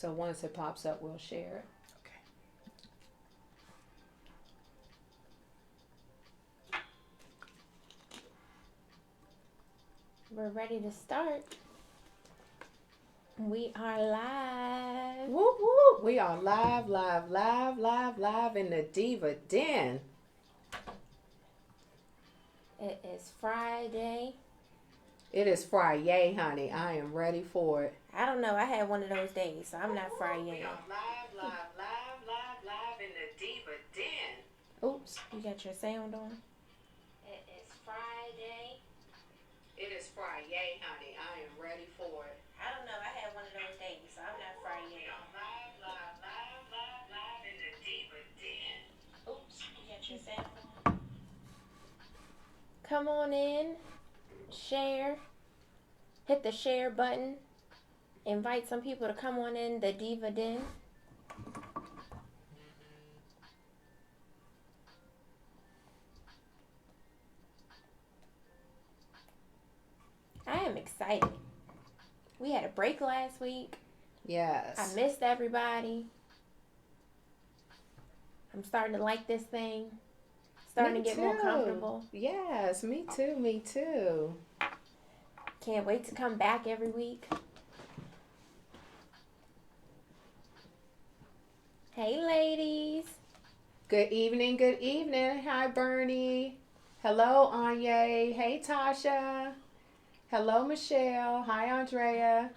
So once it pops up, we'll share it. We're ready to start. We are live. Whoop, whoop. We are live in the Diva Den. It is Friday. It is Friday, honey. I am ready for it. I don't know. I had one of those days, so I'm not Friday. We are live in the Diva Den. Oops, you got your sound on? It is Friday. It is Friday, honey. I am ready for it. I don't know. I had one of those days, so I'm not Friday. We are live in the Diva Den. Oops, you got your sound on? Come on in, share, hit the share button, invite some people to come on in the Diva Den. I am excited. We had a break last week. Yes. I missed everybody. I'm starting to like this thing. Starting to get more comfortable. Yes, me too. Can't wait to come back every week. Hey, ladies. Good evening. Hi, Bernie. Hello, Anya. Hey, Tasha. Hello, Michelle. Hi, Andrea.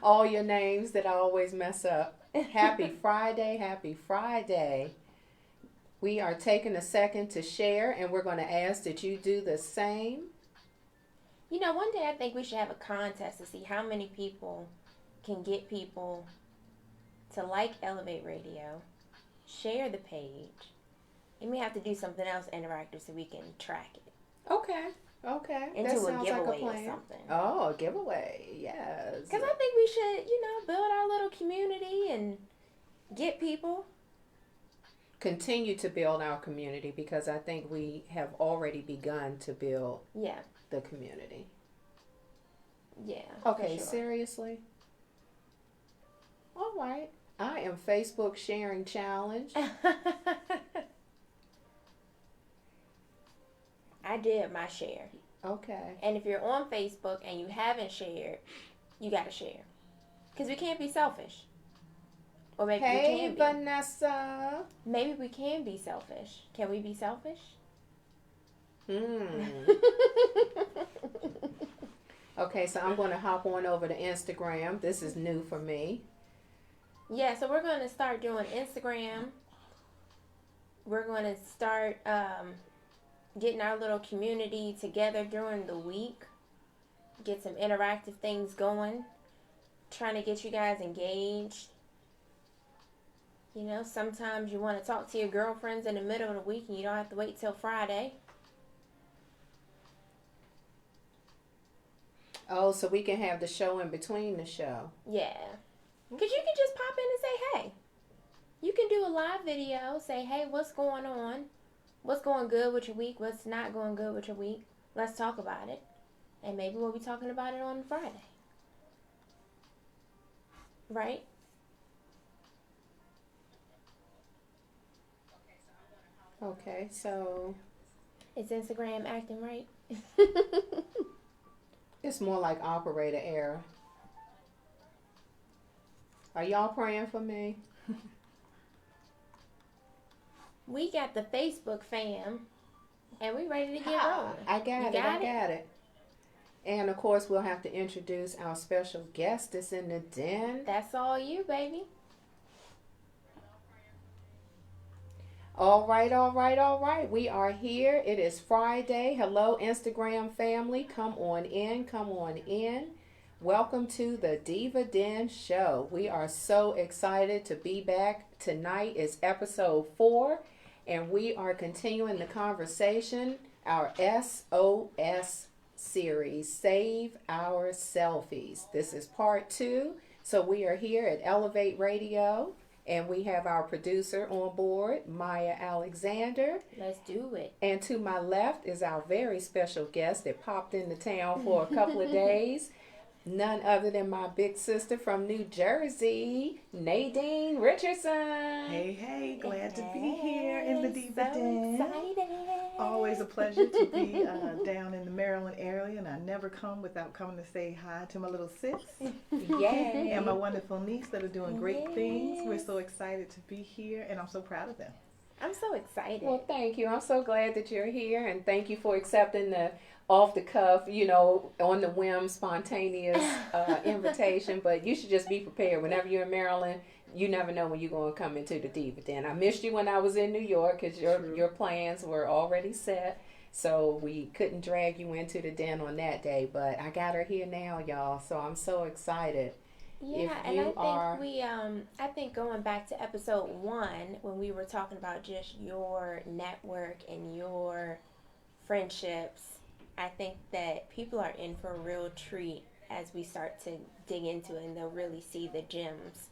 All your names that I always mess up. Happy Friday. We are taking a second to share, and we're going to ask that you do the same. You know, one day I think we should have a contest to see how many people can get people to like Elev8 Radio, share the page, and we have to do something else interactive so we can track it. Okay. Into that a sounds giveaway like a plan. or something. Oh, a giveaway. Yes. Because I think we should, build our little community and get people. Continue to build our community, because I think we have already begun to build the community. Yeah. Okay, sure. Seriously? All right. I am Facebook sharing challenge. I did my share. Okay. And if you're on Facebook and you haven't shared, you got to share. Because we can't be selfish. Or maybe we can be. Vanessa. Maybe we can be selfish. Can we be selfish? Okay, so I'm going to hop on over to Instagram. This is new for me. Yeah, so we're going to start doing Instagram. We're going to start getting our little community together during the week. Get some interactive things going. Trying to get you guys engaged. Sometimes you want to talk to your girlfriends in the middle of the week and you don't have to wait till Friday. Oh, so we can have the show in between the show. Yeah. Because you can just pop in and say, hey. You can do a live video. Say, hey, what's going on? What's going good with your week? What's not going good with your week? Let's talk about it. And maybe we'll be talking about it on Friday. Right? Okay, so... Is Instagram acting right? It's more like operator error. Are y'all praying for me? We got the Facebook fam, and we ready to get rolling. I got it. And, of course, we'll have to introduce our special guest that's in the den. That's all you, baby. All right. We are here. It is Friday. Hello, Instagram family. Come on in. Welcome to the Diva Den Show. We are so excited to be back. Tonight is episode 4, and we are continuing the conversation, our SOS series, Save Our Selfies. This is part 2. So we are here at Elev8 Radio, and we have our producer on board, Maya Alexander. Let's do it. And to my left is our very special guest that popped into town for a couple of days. None other than my big sister from New Jersey, Nadine Richardson. Hey, glad to be here in the Diva so Den. Excited. Always a pleasure to be down in the Maryland area, and I never come without coming to say hi to my little sis Yay. and my wonderful niece that are doing great Yes. things. We're so excited to be here, and I'm so proud of them. I'm so excited. Well, thank you. I'm so glad that you're here, and thank you for accepting the off the cuff, on the whim, spontaneous invitation. But you should just be prepared. Whenever you're in Maryland, you never know when you're going to come into the Diva Den. I missed you when I was in New York because your plans were already set. So we couldn't drag you into the den on that day. But I got her here now, y'all. So I'm so excited. Yeah, and I think going back to episode 1 when we were talking about just your network and your friendships, I think that people are in for a real treat as we start to dig into it, and they'll really see the gems.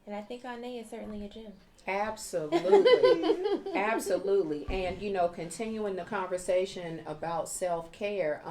And I think Ane is certainly a gem. Absolutely. Absolutely. And, continuing the conversation about self-care,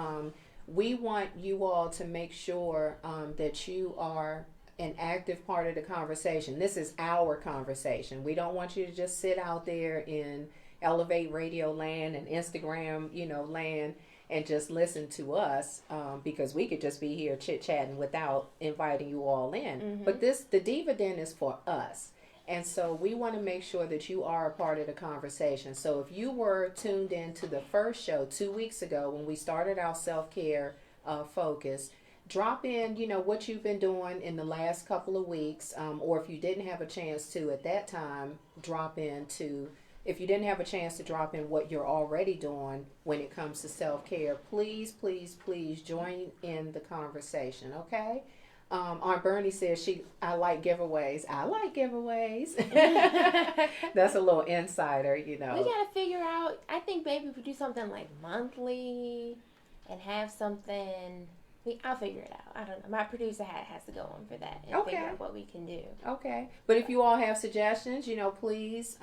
we want you all to make sure that you are an active part of the conversation. This is our conversation. We don't want you to just sit out there in Elev8 Radio land and Instagram, land and just listen to us because we could just be here chit-chatting without inviting you all in. Mm-hmm. But the Diva Den is for us. And so we want to make sure that you are a part of the conversation. So if you were tuned in to the first show 2 weeks ago when we started our self-care focus, drop in, what you've been doing in the last couple of weeks. Or if you didn't have a chance to at that time, if you didn't have a chance to drop in what you're already doing when it comes to self-care, please, please, please join in the conversation, okay? Aunt Bernie says I like giveaways. I like giveaways. That's a little insider, We got to figure out, I think maybe if we do something like monthly and have something, I'll figure it out. I don't know. My producer has to go on for that and figure out what we can do. Okay. But if you all have suggestions, please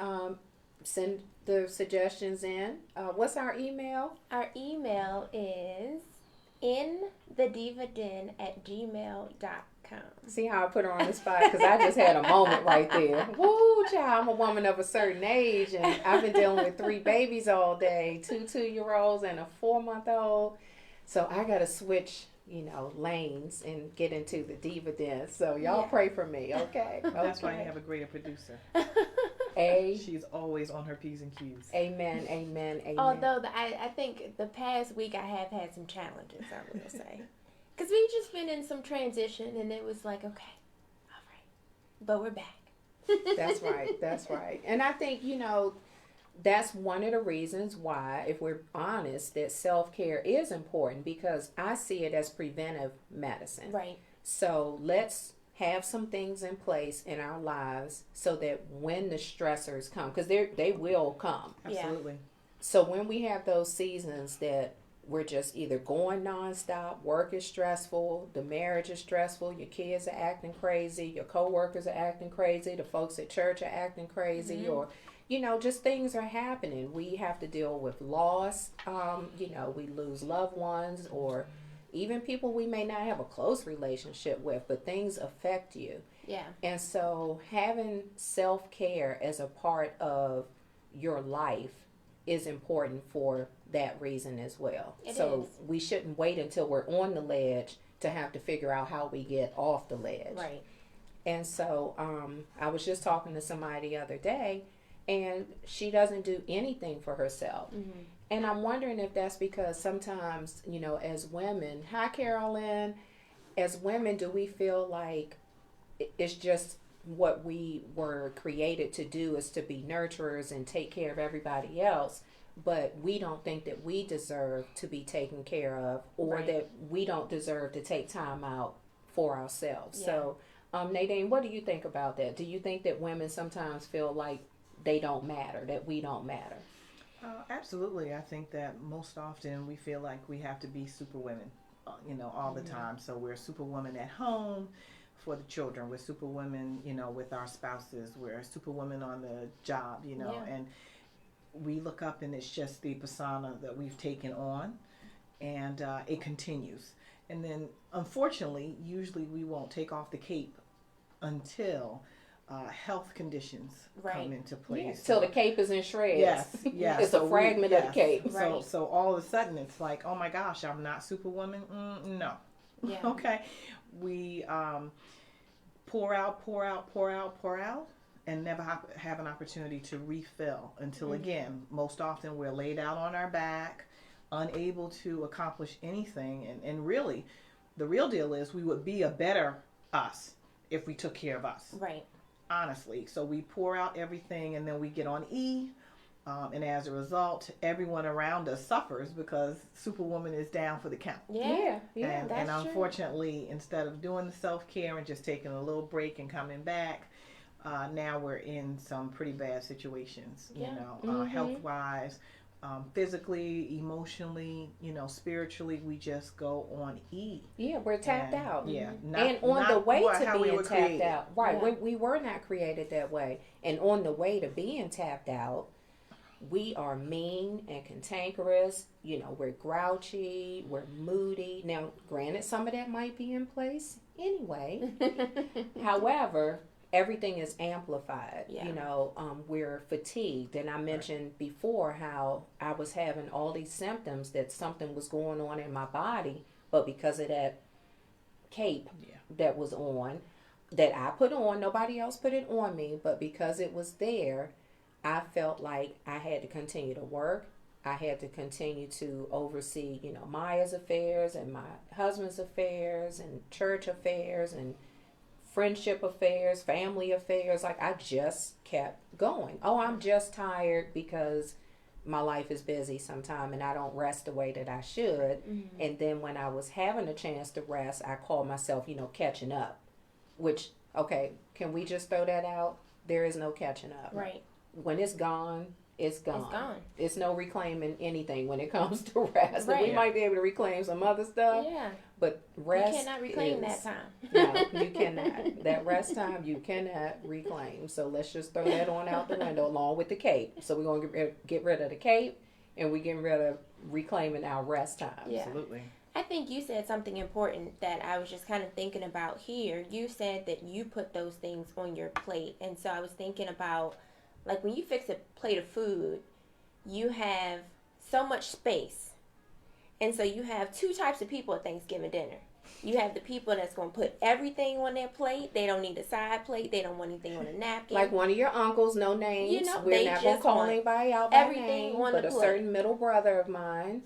send the suggestions in. What's our email? Our email is inthedivaden@gmail.com. See how I put her on the spot? Because I just had a moment right there. Woo, child, I'm a woman of a certain age, and I've been dealing with 3 babies all day, 2 2-year-olds and a 4-month-old. So I got to switch, lanes and get into the Diva Den. So y'all pray for me, okay? That's why you have a greater producer. She's always on her P's and Q's. Amen, amen, amen. Although I think the past week I have had some challenges, I will say. Because we've just been in some transition, and it was like, okay, all right. But we're back. That's right. And I think, that's one of the reasons why, if we're honest, that self-care is important, because I see it as preventive medicine. Right. So let's have some things in place in our lives so that when the stressors come, because they will come. Absolutely. So when we have those seasons that we're just either going nonstop, work is stressful, the marriage is stressful, your kids are acting crazy, your coworkers are acting crazy, the folks at church are acting crazy, or just things are happening. We have to deal with loss. We lose loved ones, or even people we may not have a close relationship with, but things affect you. Yeah. And so having self-care as a part of your life is important for that reason as well. So we shouldn't wait until we're on the ledge to have to figure out how we get off the ledge. Right. And so I was just talking to somebody the other day, and she doesn't do anything for herself. Mm-hmm. And I'm wondering if that's because sometimes, as women, hi Carolyn, as women, do we feel like it's just what we were created to do is to be nurturers and take care of everybody else, but we don't think that we deserve to be taken care of, or that we don't deserve to take time out for ourselves. Yeah. So, Nadine, what do you think about that? Do you think that women sometimes feel like they don't matter, that we don't matter? Absolutely. I think that most often we feel like we have to be superwomen, all the time. So we're superwoman at home for the children. We're superwomen, with our spouses. We're superwomen on the job, and we look up and it's just the persona that we've taken on, and it continues. And then, unfortunately, usually we won't take off the cape until health conditions come into play. Yeah, so the cape is in shreds. Yes. It's a fragment of the cape. So all of a sudden it's like, oh my gosh, I'm not Superwoman. No. Yeah. Okay. We pour out, and never have an opportunity to refill until again, most often we're laid out on our back, unable to accomplish anything. And really, the real deal is we would be a better us if we took care of us. Right. Honestly. So we pour out everything and then we get on E. And as a result, everyone around us suffers because Superwoman is down for the count. Yeah. And unfortunately, instead of doing the self-care and just taking a little break and coming back, now we're in some pretty bad situations, you know, health-wise, physically, emotionally, you know, spiritually, we just go on E. Yeah, we're tapped out. Yeah. And on the way to being tapped out. Right. Yeah. We were not created that way. And on the way to being tapped out, we are mean and cantankerous. You know, we're grouchy, we're moody. Now, granted, some of that might be in place anyway. However, everything is amplified. Yeah. You know, we're fatigued. And I mentioned before how I was having all these symptoms that something was going on in my body, but because of that cape that was on, that I put on, nobody else put it on me, but because it was there, I felt like I had to continue to work. I had to continue to oversee, you know, Maya's affairs and my husband's affairs and church affairs and friendship affairs, family affairs. Like, I just kept going. Oh, I'm just tired because my life is busy sometime and I don't rest the way that I should. Mm-hmm. And then when I was having a chance to rest, I called myself, you know, catching up. Which, okay, can we just throw that out? There is no catching up. Right. When it's gone, it's gone. It's gone. It's no reclaiming anything when it comes to rest. Right. We might be able to reclaim some other stuff, Yeah. but rest You cannot reclaim is, that time. No, you cannot. That rest time, you cannot reclaim. So let's just throw that on out the window along with the cape. So we're going to get rid of the cape, and we're getting rid of reclaiming our rest time. Yeah. Absolutely. I think you said something important that I was just kind of thinking about here. You said that you put those things on your plate. And so I was thinking about, like, when you fix a plate of food, you have so much space. And so you have two types of people at Thanksgiving dinner. You have the people that's going to put everything on their plate. They don't need a side plate. They don't want anything on a napkin. Like one of your uncles, no names. You know, we're they not going to just call want anybody out by everything name, on but the a plate. certain middle brother of mine.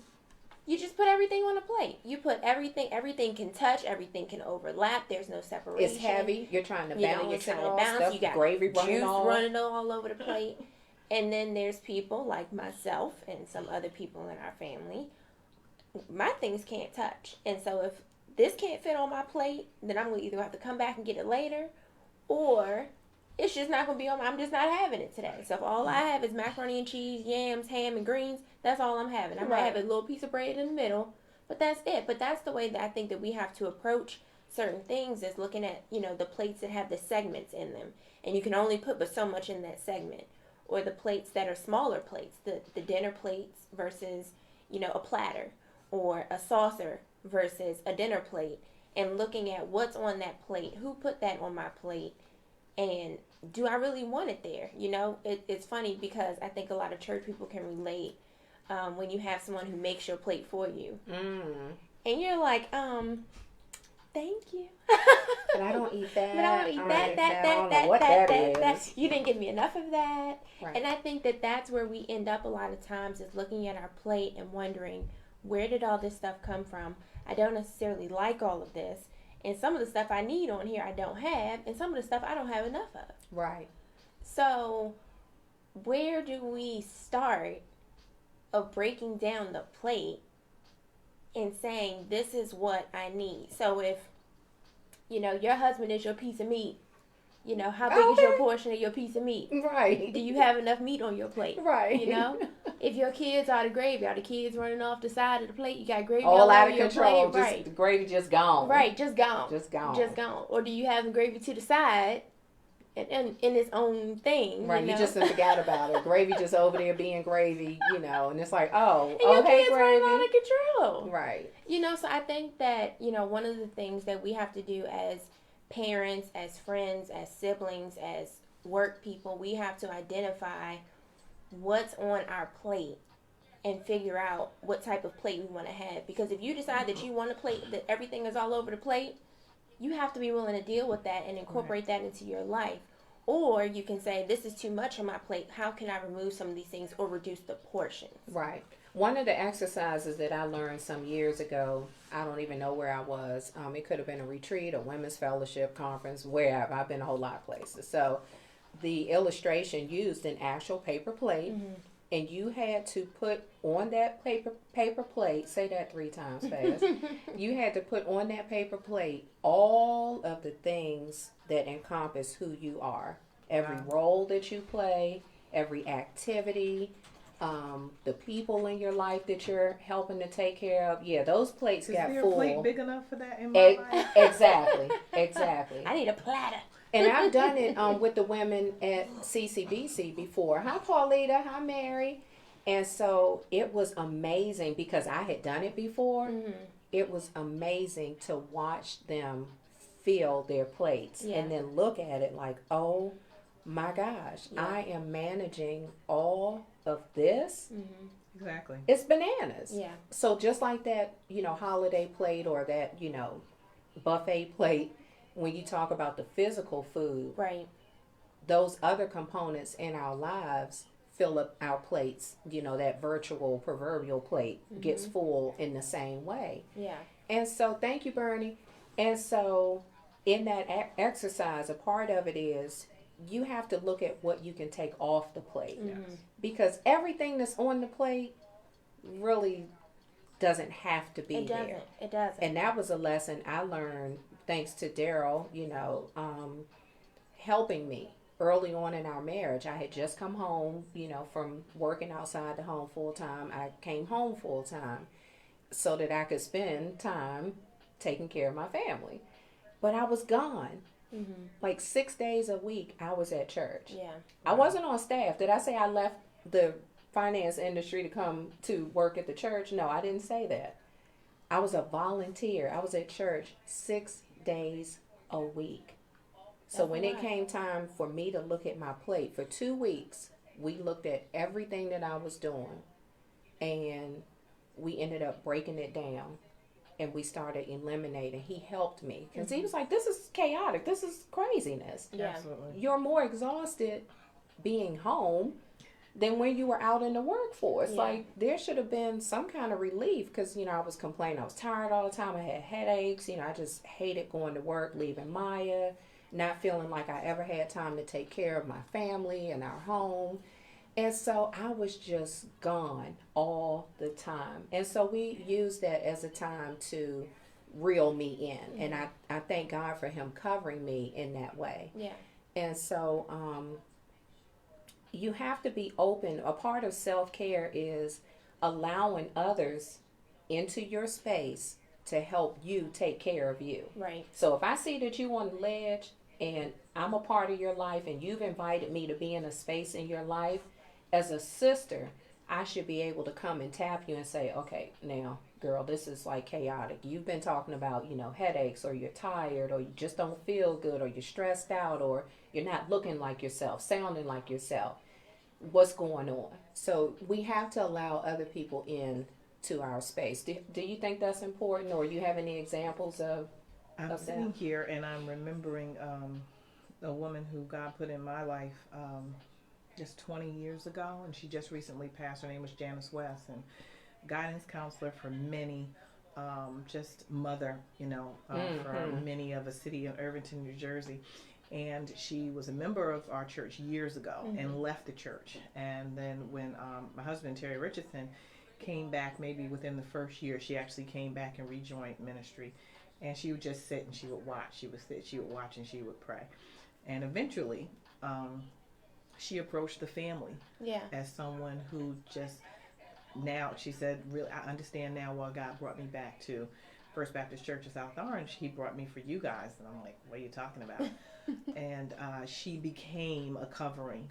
You just put everything on a plate. You put everything. Everything can touch. Everything can overlap. There's no separation. It's heavy. You're trying to You know, balance you're trying it to all. balance. Stuff, You got gravy juice running all over the plate. And then there's people like myself and some other people in our family. My things can't touch. And so if this can't fit on my plate, then I'm going to either have to come back and get it later, or it's just not going to be on I'm just not having it today. So if all I have is macaroni and cheese, yams, ham, and greens, that's all I'm having. I might have a little piece of bread in the middle, but that's it. But that's the way that I think that we have to approach certain things, is looking at, you know, the plates that have the segments in them. And you can only put but so much in that segment. Or the plates that are smaller plates, the dinner plates versus, you know, a platter, or a saucer versus a dinner plate, and looking at what's on that plate, who put that on my plate, and do I really want it there? You know, it's funny because I think a lot of church people can relate when you have someone who makes your plate for you. And you're like, thank you. But I don't eat that. But I don't eat that. You didn't give me enough of that. Right. And I think that that's where we end up a lot of times, is looking at our plate and wondering, where did all this stuff come from? I don't necessarily like all of this. And some of the stuff I need on here I don't have. And some of the stuff I don't have enough of. Right. So where do we start of breaking down the plate and saying, this is what I need? So if, you know, your husband is your piece of meat, you know, how big is your portion of your piece of meat? Right. Do you have enough meat on your plate? Right. You know, if your kids are the gravy, are the kids running off the side of the plate? You got gravy all out over of your control. plate? Just, the gravy just gone. Right, just gone. Just gone. Just gone. Or do you have the gravy to the side in its own thing. Right, you know? you just forgot about it. Gravy just over there being gravy, and it's like, and your hey, kids gravy. running out of control. Right. So I think that, one of the things that we have to do as parents, as friends, as siblings, as work people, we have to identify what's on our plate and figure out what type of plate we want to have. Because if you decide that you want a plate that everything is all over the plate, you have to be willing to deal with that and incorporate that into your life. Or you can say, this is too much on my plate. How can I remove some of these things or reduce the portions? Right. One of the exercises that I learned some years ago, I don't even know where I was. It could have been a retreat, a women's fellowship conference, wherever. I've been a whole lot of places. So the illustration used an actual paper plate. Mm-hmm. And you had to put on that paper plate, say that 3 times fast. You had to put on that paper plate all of the things that encompass who you are. Every role that you play, every activity, the people in your life that you're helping to take care of. Yeah, those plates got full. Is there a plate big enough for that in my life? Exactly. I need a platter. And I've done it with the women at CCBC before. Hi, Paulita. Hi, Mary. And so it was amazing because I had done it before. Mm-hmm. It was amazing to watch them fill their plates and then look at it like, oh my gosh, I am managing all of this. Mm-hmm. Exactly. It's bananas. Yeah. So just like that, holiday plate or that, buffet plate, when you talk about the physical food, right, those other components in our lives fill up our plates. That virtual proverbial plate gets full in the same way. Yeah. And so, thank you, Bernie. And so, in that exercise, a part of it is you have to look at what you can take off the plate. Yes. Because everything that's on the plate really doesn't have to be there. It doesn't. And that was a lesson I learned thanks to Daryl, helping me early on in our marriage. I had just come home, from working outside the home full time. I came home full time so that I could spend time taking care of my family. But I was gone. Mm-hmm. Like 6 days a week, I was at church. Yeah. I wasn't on staff. Did I say I left the finance industry to come to work at the church? No, I didn't say that. I was a volunteer. I was at church 6 days a week. So when it came time for me to look at my plate, for 2 weeks, we looked at everything that I was doing, and we ended up breaking it down, and we started eliminating. He helped me because he was like, this is chaotic. This is craziness. Yeah. Absolutely. You're more exhausted being home than when you were out in the workforce. Yeah. Like, there should have been some kind of relief because, I was complaining. I was tired all the time. I had headaches. I just hated going to work, leaving Maya, not feeling like I ever had time to take care of my family and our home. And so I was just gone all the time. And so we used that as a time to reel me in. Mm-hmm. And I thank God for him covering me in that way. Yeah. And so you have to be open. A part of self-care is allowing others into your space to help you take care of you. Right. So if I see that you on the ledge and I'm a part of your life and you've invited me to be in a space in your life, as a sister, I should be able to come and tap you and say, okay, now, girl, this is like chaotic. You've been talking about, headaches, or you're tired, or you just don't feel good, or you're stressed out, or you're not looking like yourself, sounding like yourself. What's going on? So we have to allow other people in to our space. Do you think that's important, or you have any examples of I'm sitting here and I'm remembering a woman who God put in my life just 20 years ago, and she just recently passed. Her name was Janice West, and guidance counselor for many, just mother, for many of a city of Irvington, New Jersey. And she was a member of our church years ago and left the church. And then when my husband, Terry Richardson, came back, maybe within the first year, she actually came back and rejoined ministry. And she would just sit and she would watch. She would sit, she would watch, and she would pray. And eventually, she approached the family as someone who just now, she said, really, I understand now why God brought me back to First Baptist Church of South Orange, he brought me for you guys. And I'm like, what are you talking about? And she became a covering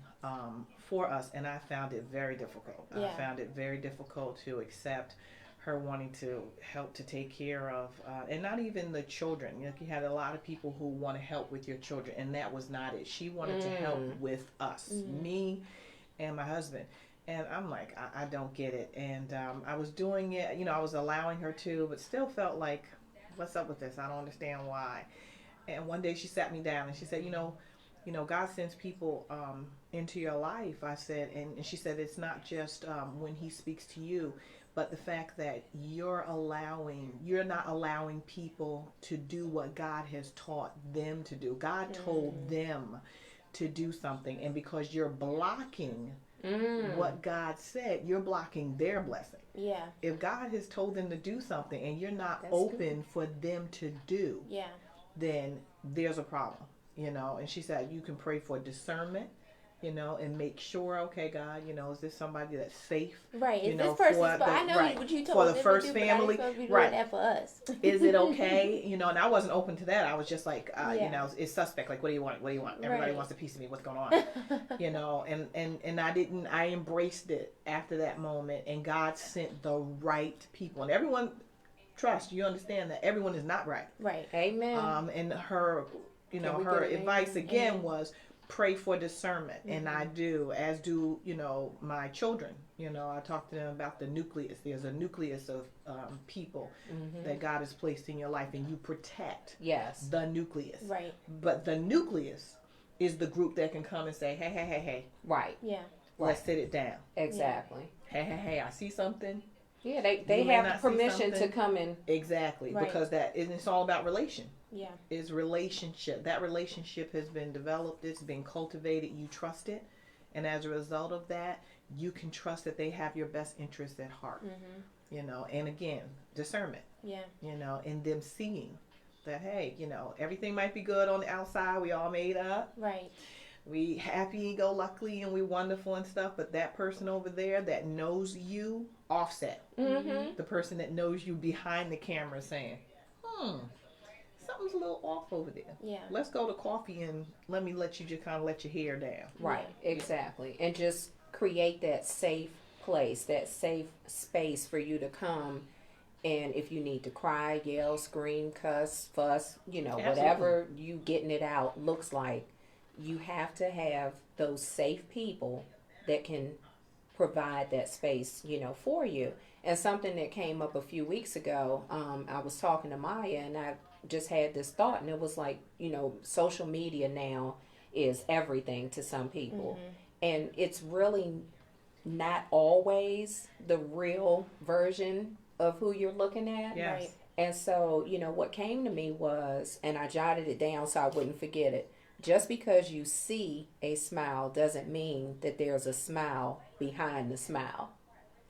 for us, and I found it very difficult. Yeah. I found it very difficult to accept her wanting to help to take care of, and not even the children. You know, you had a lot of people who want to help with your children, and that was not it. She wanted to help with us, me and my husband. And I'm like, I don't get it. And I was doing it, you know, I was allowing her to, but still felt like, what's up with this? I don't understand why. And one day she sat me down and she said, you know, God sends people into your life. I said, and she said, it's not just when he speaks to you, but the fact that you're not allowing people to do what God has taught them to do. God told them to do something. And because you're blocking what God said, you're blocking their blessing. Yeah. If God has told them to do something and you're not That's open for them to do, Yeah. then there's a problem, you know. And she said you can pray for discernment, you know, and make sure, okay, God, you know, is this somebody that's safe? Right. You Is know, this person? for But the, I know right, what you told for them the to first do, family, but I ain't supposed to be doing right? that for us. Is it okay? You know, and I wasn't open to that. I was just like, Yeah. you know, it's suspect. Like, what do you want? What do you want? Everybody Right. wants a piece of me. What's going on? You know, and I embraced it after that moment, and God sent the right people, and everyone. Trust you understand that everyone is not right. Right. Amen. And her, you know, Can we her get an advice amen? again Amen. was pray for discernment, and I do, as do, you know, my children. You know, I talk to them about the nucleus. There's a nucleus of people that God has placed in your life, and you protect Yes. the nucleus. Right. But the nucleus is the group that can come and say, hey, Right. Yeah. let's sit it down. Exactly. Hey, I see something. Yeah, they You may have not see permission to something. come in. Exactly, Right. because it's all about relation. Yeah. Is relationship. That relationship has been developed, it's been cultivated, you trust it, and as a result of that, you can trust that they have your best interests at heart. You know, and again, discernment. Yeah. You know, and them seeing that, hey, you know, everything might be good on the outside, we all made up, Right. we happy go lucky and we wonderful and stuff, but that person over there that knows you, offset. The person that knows you behind the camera saying, something's a little off over there. Yeah. Let's go to coffee and let you just kind of let your hair down. Right. Exactly. And just create that safe place, that safe space for you to come. And if you need to cry, yell, scream, cuss, fuss, you know, Absolutely. whatever you getting it out looks like, you have to have those safe people that can provide that space, you know, for you. And something that came up a few weeks ago, I was talking to Maya and I just had this thought, and it was like, you know, social media now is everything to some people. And it's really not always the real version of who you're looking at. Yes. Right. And so, you know, what came to me was, and I jotted it down so I wouldn't forget it, just because you see a smile doesn't mean that there's a smile behind the smile.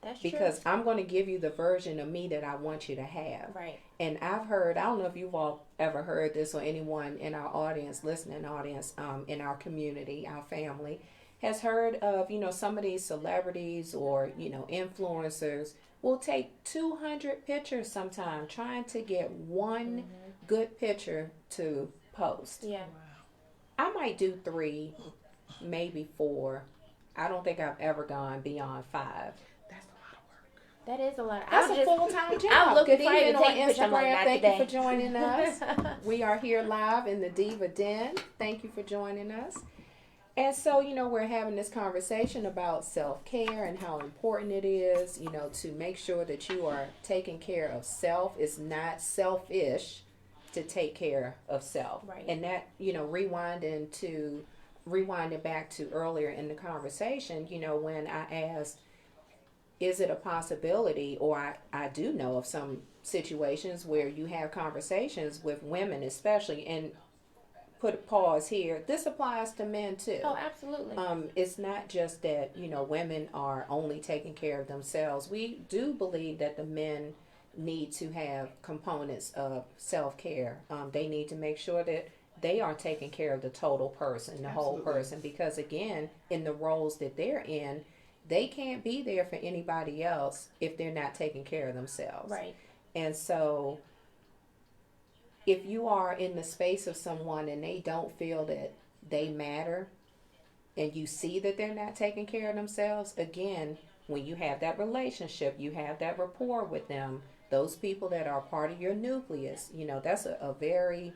That's Because true. I'm going to give you the version of me that I want you to have. Right. And I've heard, I don't know if you've all ever heard this or anyone in our audience, listening audience, in our community, our family, has heard of, you know, some of these celebrities or, you know, influencers will take 200 pictures sometime trying to get one good picture to post. Yeah. I might do 3, maybe 4. I don't think I've ever gone beyond 5. That's a lot of work. That is a lot. That's a full-time job. looking Good for you to evening on take a picture. I'm like, Instagram. not Thank today. you for joining us. We are here live in the Diva Den. Thank you for joining us. And so, you know, we're having this conversation about self-care and how important it is, you know, to make sure that you are taking care of self. It's not selfish to take care of self. Right. And that, you know, rewinding back to earlier in the conversation, you know, when I asked, is it a possibility, or I do know of some situations where you have conversations with women especially, and put a pause here, this applies to men too. Oh, absolutely. It's not just that, you know, women are only taking care of themselves. We do believe that the men need to have components of self-care. They need to make sure that they are taking care of the total person, the whole Absolutely. person, because again, in the roles that they're in, they can't be there for anybody else if they're not taking care of themselves. Right. And so if you are in the space of someone and they don't feel that they matter, and you see that they're not taking care of themselves, again, when you have that relationship, you have that rapport with them, those people that are part of your nucleus, that's a very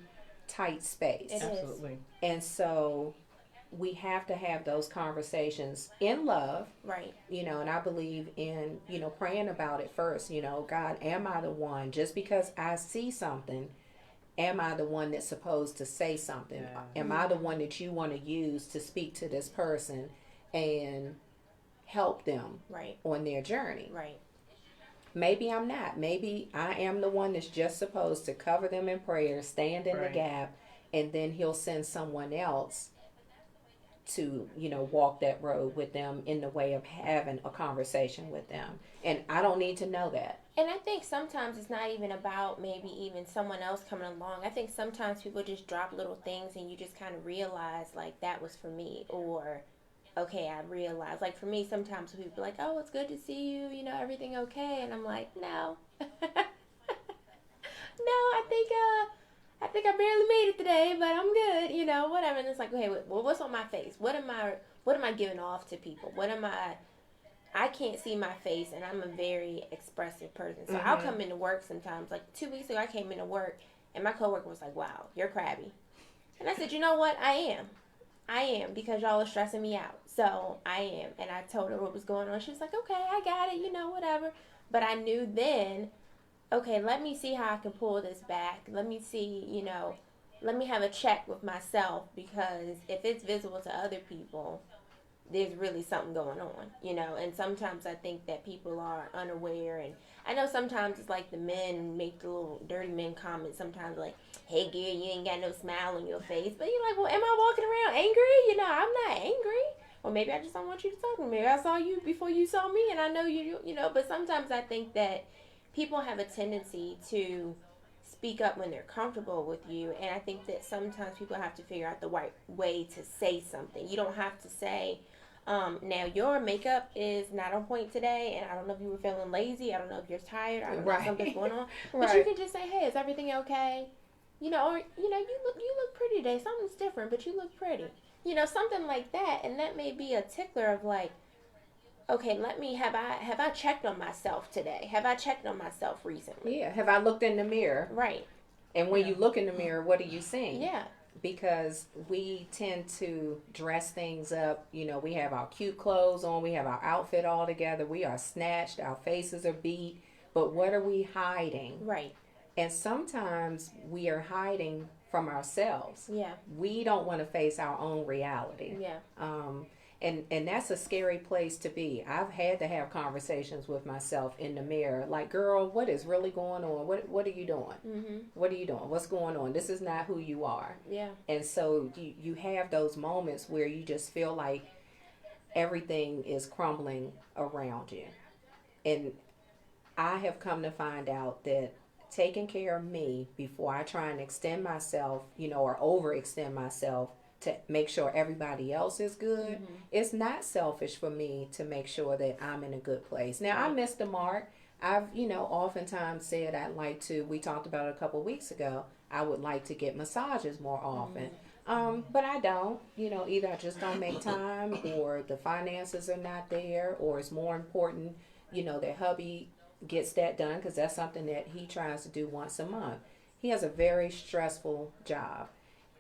tight space. It Absolutely. And so we have to have those conversations in love. Right. And I believe in, praying about it first. God, am I the one? Just because I see something, am I the one that's supposed to say something? Yeah. Am I the one that you want to use to speak to this person and help them Right. on their journey? Right. Maybe I'm not. Maybe I am the one that's just supposed to cover them in prayer, stand in the Right. gap, and then he'll send someone else to, walk that road with them in the way of having a conversation with them. And I don't need to know that. And I think sometimes it's not even about maybe even someone else coming along. I think sometimes people just drop little things and you just kind of realize, like, that was for me. Or, okay, I realized. Like, for me, sometimes people are like, oh, it's good to see you. Everything okay? And I'm like, no. No, I think I barely made it today, but I'm good, whatever. And it's like, okay, well, what's on my face? What am I giving off to people? I can't see my face, and I'm a very expressive person. So I'll come into work sometimes. Like 2 weeks ago, I came into work, and my coworker was like, wow, you're crabby. And I said, you know what? I am, because y'all are stressing me out. So I am. And I told her what was going on. She was like, okay, I got it, whatever. But I knew then, okay, let me see how I can pull this back. Let me see, let me have a check with myself, because if it's visible to other people, there's really something going on, and sometimes I think that people are unaware, and I know sometimes it's like the men make the little dirty men comments sometimes, like, hey, girl, you ain't got no smile on your face, but you're like, well, am I walking around angry? I'm not angry. Or maybe I just don't want you to talk to me. Maybe I saw you before you saw me, and I know you, but sometimes I think that people have a tendency to speak up when they're comfortable with you, and I think that sometimes people have to figure out the right way to say something. You don't have to say, now your makeup is not on point today, and I don't know if you were feeling lazy, I don't know if you're tired, I don't know if something's going on, but you can just say, hey, is everything okay? Or you look pretty today, something's different, but you look pretty, something like that. And that may be a tickler of like, okay, have I checked on myself today? Have I checked on myself recently? Yeah. Have I looked in the mirror? Right. And when you look in the mirror, what are you seeing? Yeah. Because we tend to dress things up. We have our cute clothes on. We have our outfit all together. We are snatched. Our faces are beat. But what are we hiding? Right. And sometimes we are hiding from ourselves. Yeah. We don't want to face our own reality. Yeah. And that's a scary place to be. I've had to have conversations with myself in the mirror. Like, girl, what is really going on? What are you doing? Mm-hmm. What are you doing? What's going on? This is not who you are. Yeah. And so you have those moments where you just feel like everything is crumbling around you. And I have come to find out that taking care of me before I try and extend myself, or overextend myself, to make sure everybody else is good. It's not selfish for me to make sure that I'm in a good place. Now, I missed the mark. I've, oftentimes said I'd like to, we talked about it a couple of weeks ago, I would like to get massages more often. But I don't, either I just don't make time, or the finances are not there, or it's more important, that hubby gets that done, because that's something that he tries to do once a month. He has a very stressful job.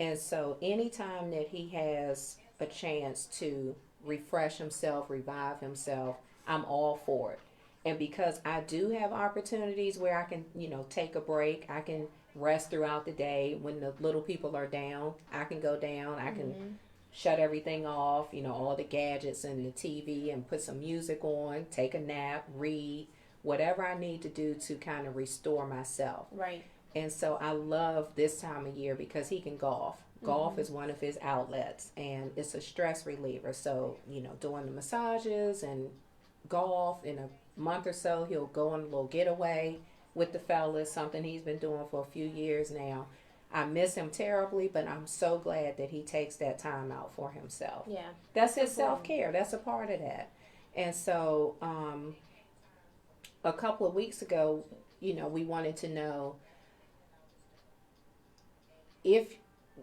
And so anytime that he has a chance to refresh himself, revive himself, I'm all for it. And because I do have opportunities where I can, take a break, I can rest throughout the day. When the little people are down, I can go down, I can shut everything off, all the gadgets and the TV, and put some music on, take a nap, read, whatever I need to do to kind of restore myself. Right. And so I love this time of year because he can golf. Golf is one of his outlets, and it's a stress reliever. So, doing the massages and golf, in a month or so, he'll go on a little getaway with the fellas, something he's been doing for a few years now. I miss him terribly, but I'm so glad that he takes that time out for himself. Yeah. That's his self-care. That's a part of that. And so a couple of weeks ago, we wanted to know, if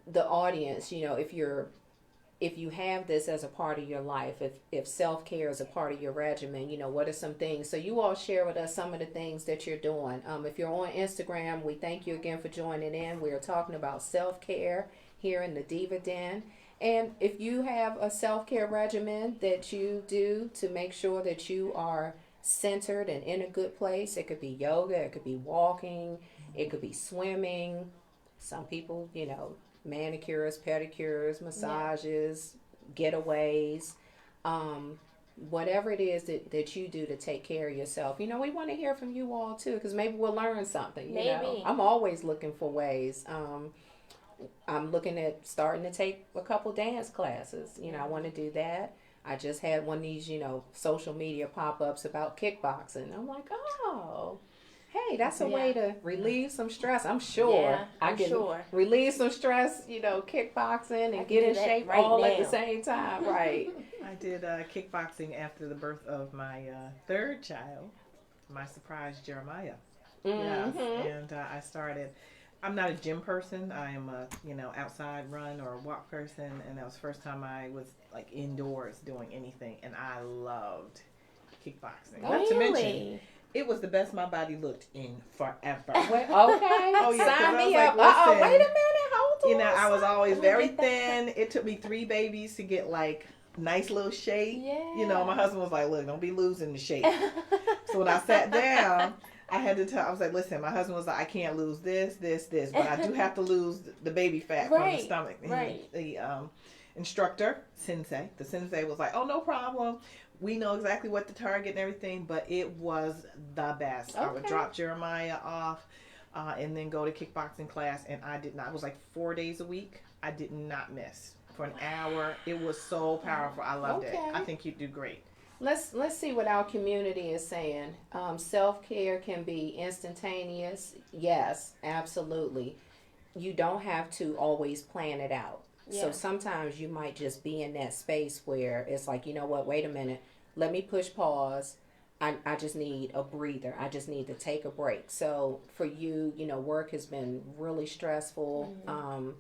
the audience, if you have this as a part of your life, if self-care is a part of your regimen, what are some things? So you all share with us some of the things that you're doing. If you're on Instagram, we thank you again for joining in. We are talking about self-care here in the Diva Den. And if you have a self-care regimen that you do to make sure that you are centered and in a good place, it could be yoga, it could be walking, it could be swimming. Some people, manicures, pedicures, massages, getaways, whatever it is that you do to take care of yourself. We want to hear from you all too, because maybe we'll learn something. Maybe. I'm always looking for ways. I'm looking at starting to take a couple dance classes. I want to do that. I just had one of these, social media pop-ups about kickboxing. I'm like, oh, hey, that's a way to relieve some stress. I'm sure I can relieve some stress, kickboxing and get in shape all at the same time. Right. I did kickboxing after the birth of my third child, my surprise Jeremiah. Mm-hmm. Yes. And I started. I'm not a gym person. I'm a outside run or walk person, and that was the first time I was like indoors doing anything, and I loved kickboxing. Really? Not to mention, it was the best my body looked in forever. Okay. Oh yeah. Sign me like, up. Wait a minute. Hold on. I was always very thin. It took me 3 babies to get like nice little shape. Yeah. My husband was like, "Look, don't be losing the shape." So when I sat down, I had to I was like, listen, my husband was like, I can't lose this, but I do have to lose the baby fat from the stomach. And the instructor, the sensei was like, oh, no problem. We know exactly what to target and everything, but it was the best. I would drop Jeremiah off and then go to kickboxing class, and I did not. It was like 4 days a week. I did not miss for an hour. It was so powerful. I loved it. I think you'd do great. Let's see what our community is saying. Self-care can be instantaneous. Yes, absolutely. You don't have to always plan it out. Yeah. So sometimes you might just be in that space where it's like, wait a minute. Let me push pause. I just need a breather. I just need to take a break. So for you, work has been really stressful. Mm-hmm.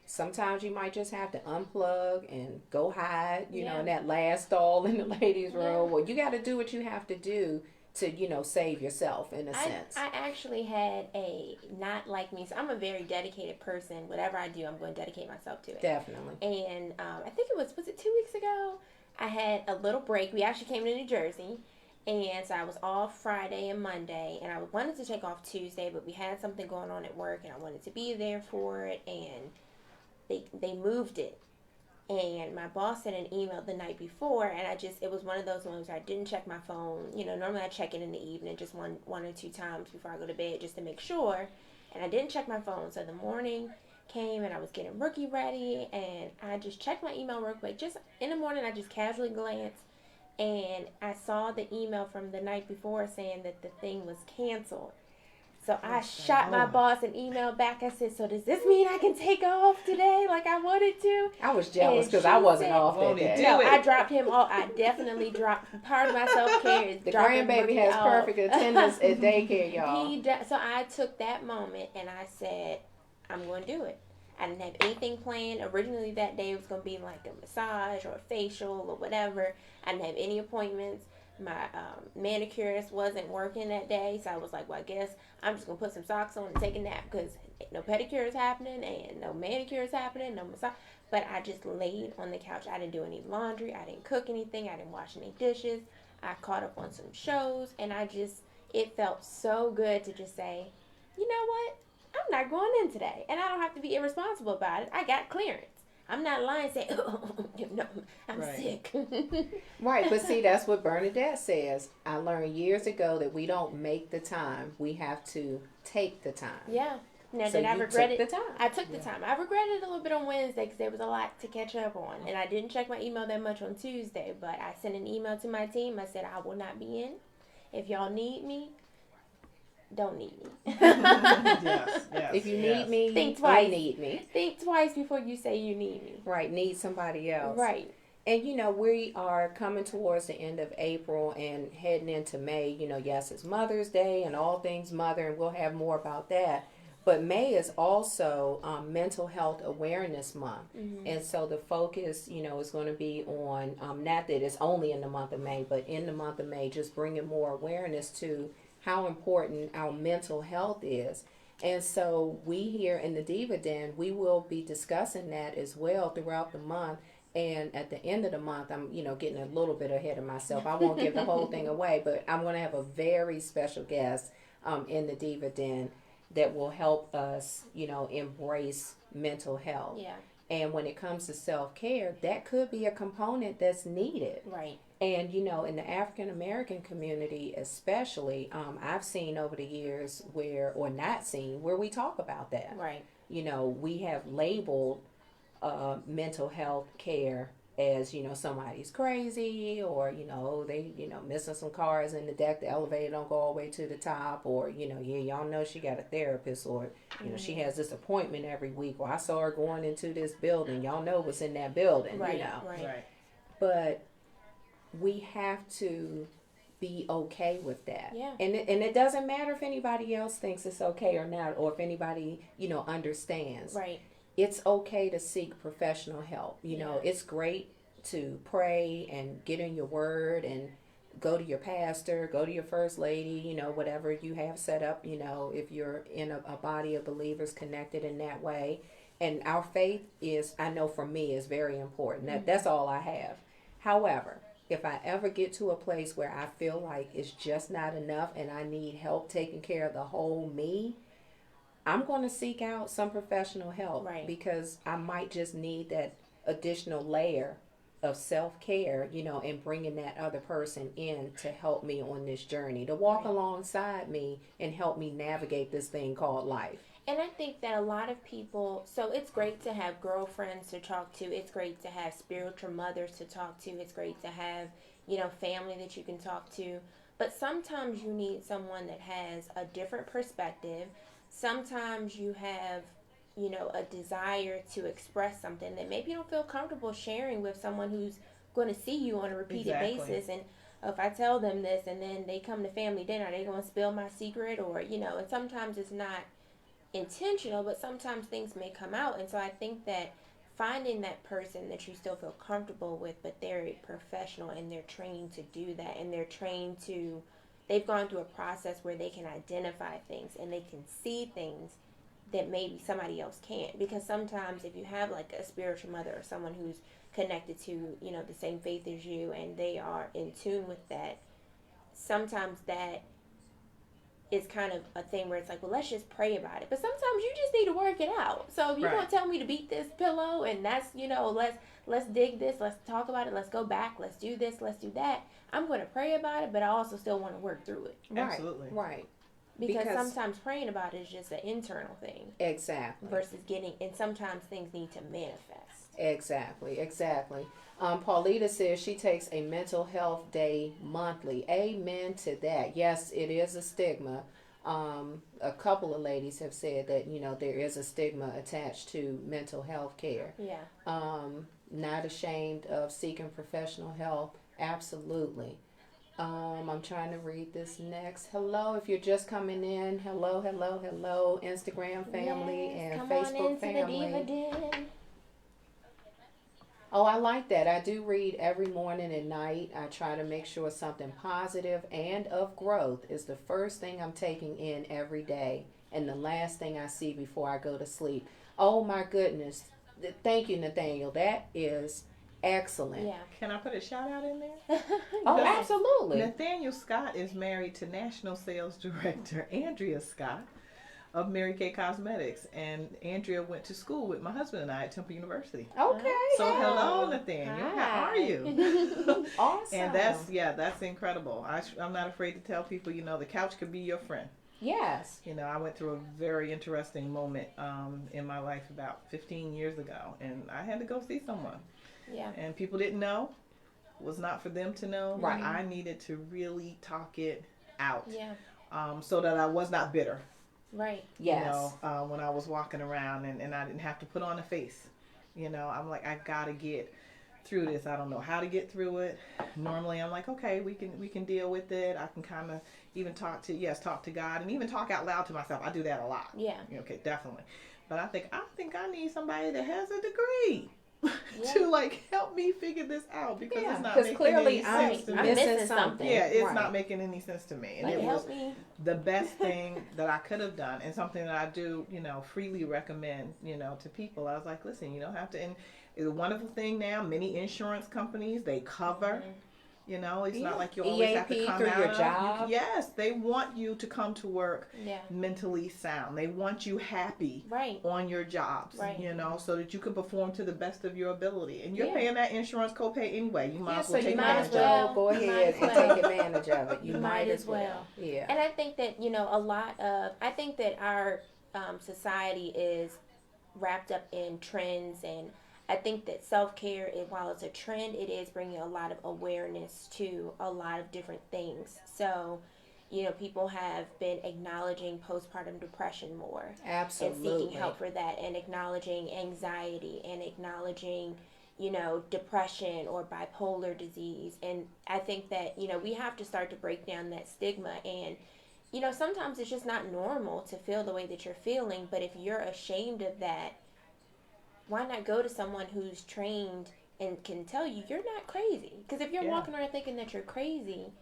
Sometimes you might just have to unplug and go hide, in that last stall in the ladies' room. Well, you got to do what you have to do to, save yourself in a sense. I actually had not like me. So I'm a very dedicated person. Whatever I do, I'm going to dedicate myself to it. Definitely. And I think was it 2 weeks ago? I had a little break. We actually came to New Jersey. And so I was off Friday and Monday. And I wanted to take off Tuesday, but we had something going on at work. And I wanted to be there for it. And they moved it, and my boss sent an email the night before, and it was one of those ones where I didn't check my phone. Normally I check it in the evening, just one or two times before I go to bed, just to make sure, and I didn't check my phone. So the morning came, and I was getting rookie ready, and I just checked my email real quick. Just in the morning, I just casually glanced, and I saw the email from the night before saying that the thing was canceled. So I shot my boss an email back. I said, so does this mean I can take off today like I wanted to? I was jealous because I wasn't off that day. No, I dropped him off. I definitely dropped. Part of my self-care is the grandbaby has perfect attendance at daycare, y'all. So I took that moment and I said, I'm going to do it. I didn't have anything planned. Originally that day it was going to be like a massage or a facial or whatever. I didn't have any appointments. My manicurist wasn't working that day, so I was like, well, I guess I'm just going to put some socks on and take a nap because no pedicure is happening and no manicure is happening, no massage. But I just laid on the couch. I didn't do any laundry. I didn't cook anything. I didn't wash any dishes. I caught up on some shows, and it felt so good to just say, you know what? I'm not going in today, and I don't have to be irresponsible about it. I got clearance. I'm not lying saying, I'm sick. Right, but see, that's what Bernadette says. I learned years ago that we don't make the time. We have to take the time. Yeah. Now, so I regretted the time. I took the time. I regretted it a little bit on Wednesday because there was a lot to catch up on. And I didn't check my email that much on Tuesday, but I sent an email to my team. I said, I will not be in. If y'all need me, don't need me. Yes. If you need me, think twice. Need me. Think twice before you say you need me. Right, need somebody else. Right. And, we are coming towards the end of April and heading into May. Yes, it's Mother's Day and all things mother, and we'll have more about that. But May is also Mental Health Awareness Month. Mm-hmm. And so the focus, is going to be on, not that it's only in the month of May, but in the month of May, just bringing more awareness to how important our mental health is. And so we here in the Diva Den, we will be discussing that as well throughout the month. And at the end of the month, I'm, getting a little bit ahead of myself. I won't give the whole thing away, but I'm going to have a very special guest in the Diva Den that will help us, embrace mental health. Yeah. And when it comes to self-care, that could be a component that's needed. Right. And, in the African American community especially, I've seen over the years where we talk about that. Right. We have labeled mental health care as, somebody's crazy, or, they, missing some cars in the deck, the elevator don't go all the way to the top, or, y'all know she got a therapist, or, she has this appointment every week, or I saw her going into this building, y'all know what's in that building, Right. Right. But we have to be okay with that. Yeah. And it doesn't matter if anybody else thinks it's okay or not, or if anybody, understands. Right. It's okay to seek professional help. It's great to pray and get in your word and go to your pastor, go to your first lady, whatever you have set up, if you're in a body of believers connected in that way. And our faith is, I know for me, is very important. That's all I have. However, if I ever get to a place where I feel like it's just not enough and I need help taking care of the whole me, I'm going to seek out some professional help. Right. Because I might just need that additional layer of self-care, and bringing that other person in to help me on this journey, to walk Right. alongside me and help me navigate this thing called life. And I think that a lot of people, so it's great to have girlfriends to talk to. It's great to have spiritual mothers to talk to. It's great to have, family that you can talk to. But sometimes you need someone that has a different perspective. Sometimes you have, a desire to express something that maybe you don't feel comfortable sharing with someone who's going to see you on a repeated basis. And if I tell them this and then they come to family dinner, are they going to spill my secret? Or, and sometimes it's not intentional, but sometimes things may come out. And so I think that finding that person that you still feel comfortable with, but they're a professional and they're trained to do that, and they've gone through a process where they can identify things and they can see things that maybe somebody else can't. Because sometimes if you have like a spiritual mother or someone who's connected to, the same faith as you, and they are in tune with that, sometimes that is kind of a thing where it's like, well, let's just pray about it. But sometimes you just need to work it out. So if you're going to tell me to beat this pillow and that's, let's dig this, let's talk about it, let's go back, let's do this, let's do that. I'm going to pray about it, but I also still want to work through it. Absolutely. Right. Because sometimes praying about it is just an internal thing. Exactly. Versus and sometimes things need to manifest. Exactly. Paulita says she takes a mental health day monthly. Amen to that. Yes, it is a stigma. A couple of ladies have said that, there is a stigma attached to mental health care. Yeah. Not ashamed of seeking professional help. Absolutely. I'm trying to read this next. Hello, if you're just coming in. Hello, Instagram family and Facebook family. The Diva Den. Oh, I like that. I do read every morning and night. I try to make sure something positive and of growth is the first thing I'm taking in every day and the last thing I see before I go to sleep. Oh my goodness. Thank you, Nathaniel. That is excellent. Yeah. Can I put a shout out in there? Oh, absolutely. Nathaniel Scott is married to National Sales Director Andrea Scott of Mary Kay Cosmetics, and Andrea went to school with my husband and I at Temple University. Okay. So hello, Nathaniel. Hi. How are you? Awesome. And that's incredible. I'm not afraid to tell people, the couch could be your friend. Yes. I went through a very interesting moment in my life about 15 years ago, and I had to go see someone. Yeah. And people didn't know. It was not for them to know. Right. I needed to really talk it out. Yeah. So that I was not bitter. Right. Yes. When I was walking around and I didn't have to put on a face. I'm like, I gotta get through this. I don't know how to get through it. Normally I'm like, okay, we can deal with it. I can kind of even talk to God, and even talk out loud to myself. I do that a lot. Yeah. Okay, definitely. But I think I need somebody that has a degree Yeah. to like help me figure this out, because it's not making clearly any sense to I'm me. missing something. Yeah, it's Right. not making any sense to me. And Like, it was help me. the best thing that I could have done, and something that I do, freely recommend, to people. I was like, listen, you don't have to. And it's a wonderful thing now. Many insurance companies, they cover. It's not like you always have to EAP come through out your of. job. Yes, they want you to come to work Yeah. mentally sound. They want you happy Right. on your jobs, Right. so that you can perform to the best of your ability. And you're Yeah. paying that insurance copay anyway. You might as So well you take might advantage as of well it. go You might ahead as and well. take advantage of it. You might as well. Yeah. And I think that, our society is wrapped up in trends, and I think that self-care, while it's a trend, it is bringing a lot of awareness to a lot of different things. So, people have been acknowledging postpartum depression more. Absolutely. And seeking help for that, and acknowledging anxiety, and acknowledging, depression or bipolar disease. And I think that, we have to start to break down that stigma. And, sometimes it's just not normal to feel the way that you're feeling. But if you're ashamed of that, why not go to someone who's trained and can tell you you're not crazy? Because if you're walking around thinking that you're crazy,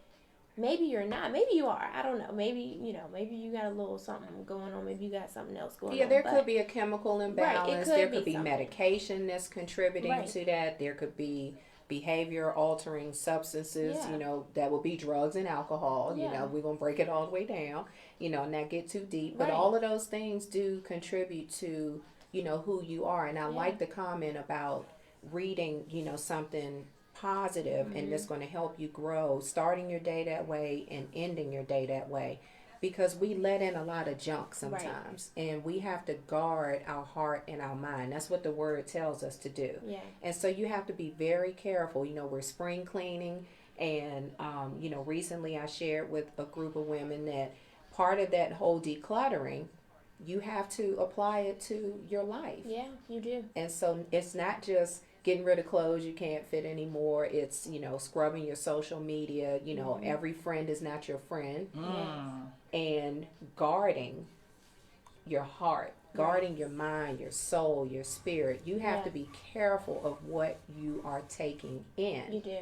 maybe you're not. Maybe you are. I don't know. Maybe, maybe you got a little something going on. Maybe you got something else going on. Yeah, there could be a chemical imbalance. Right, there could be something. medication that's contributing Right. to that. There could be behavior altering substances, Yeah. that would be drugs and alcohol. Yeah. We're going to break it all the way down, and not get too deep. But Right. all of those things do contribute to, who you are. And I like the comment about reading, something positive, and it's going to help you grow, starting your day that way and ending your day that way, because we let in a lot of junk sometimes, and we have to guard our heart and our mind. That's what the word tells us to do. Yeah. And so you have to be very careful. We're spring cleaning, and recently I shared with a group of women that part of that whole decluttering, you have to apply it to your life. Yeah, you do. And so it's not just getting rid of clothes you can't fit anymore. It's, scrubbing your social media. Every friend is not your friend. And guarding your heart, guarding your mind, your soul, your spirit. You have to be careful of what you are taking in. You do.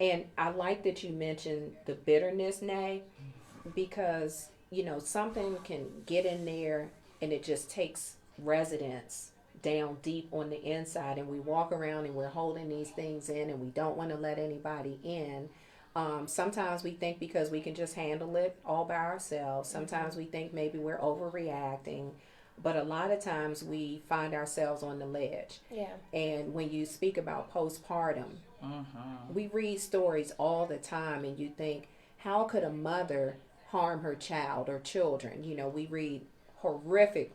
And I like that you mentioned the bitterness, Nay, because, something can get in there and it just takes residence down deep on the inside, and we walk around and we're holding these things in, and we don't want to let anybody in. Sometimes we think because we can just handle it all by ourselves. Sometimes we think maybe we're overreacting, but a lot of times we find ourselves on the ledge. Yeah. And when you speak about postpartum, we read stories all the time, and you think, how could a mother harm her child or children? We read horrific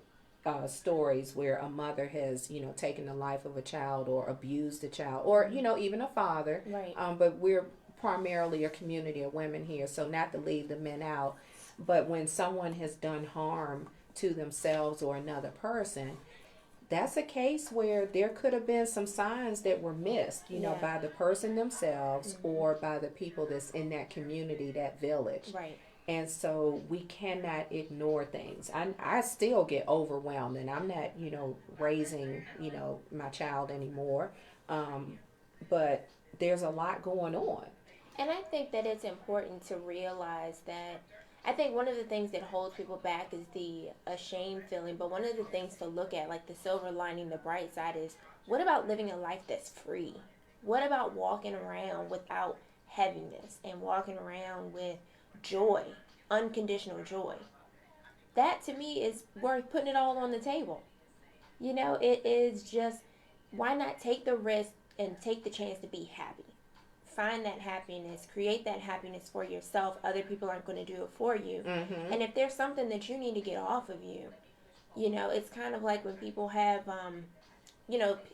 stories where a mother has, taken the life of a child or abused a child, or, even a father. Right. But we're primarily a community of women here, so not to leave the men out. But when someone has done harm to themselves or another person, that's a case where there could have been some signs that were missed, by the person themselves or by the people that's in that community, that village. Right. And so we cannot ignore things. I still get overwhelmed, and I'm not, raising, my child anymore. But there's a lot going on. And I think that it's important to realize that I think one of the things that holds people back is the ashamed feeling. But one of the things to look at, like the silver lining, the bright side, is what about living a life that's free? What about walking around without heaviness and walking around with joy, unconditional joy? That to me is worth putting it all on the table. It is just, why not take the risk and take the chance to be happy? Find that happiness, create that happiness for yourself. Other people aren't going to do it for you. And if there's something that you need to get off of you, it's kind of like when people have,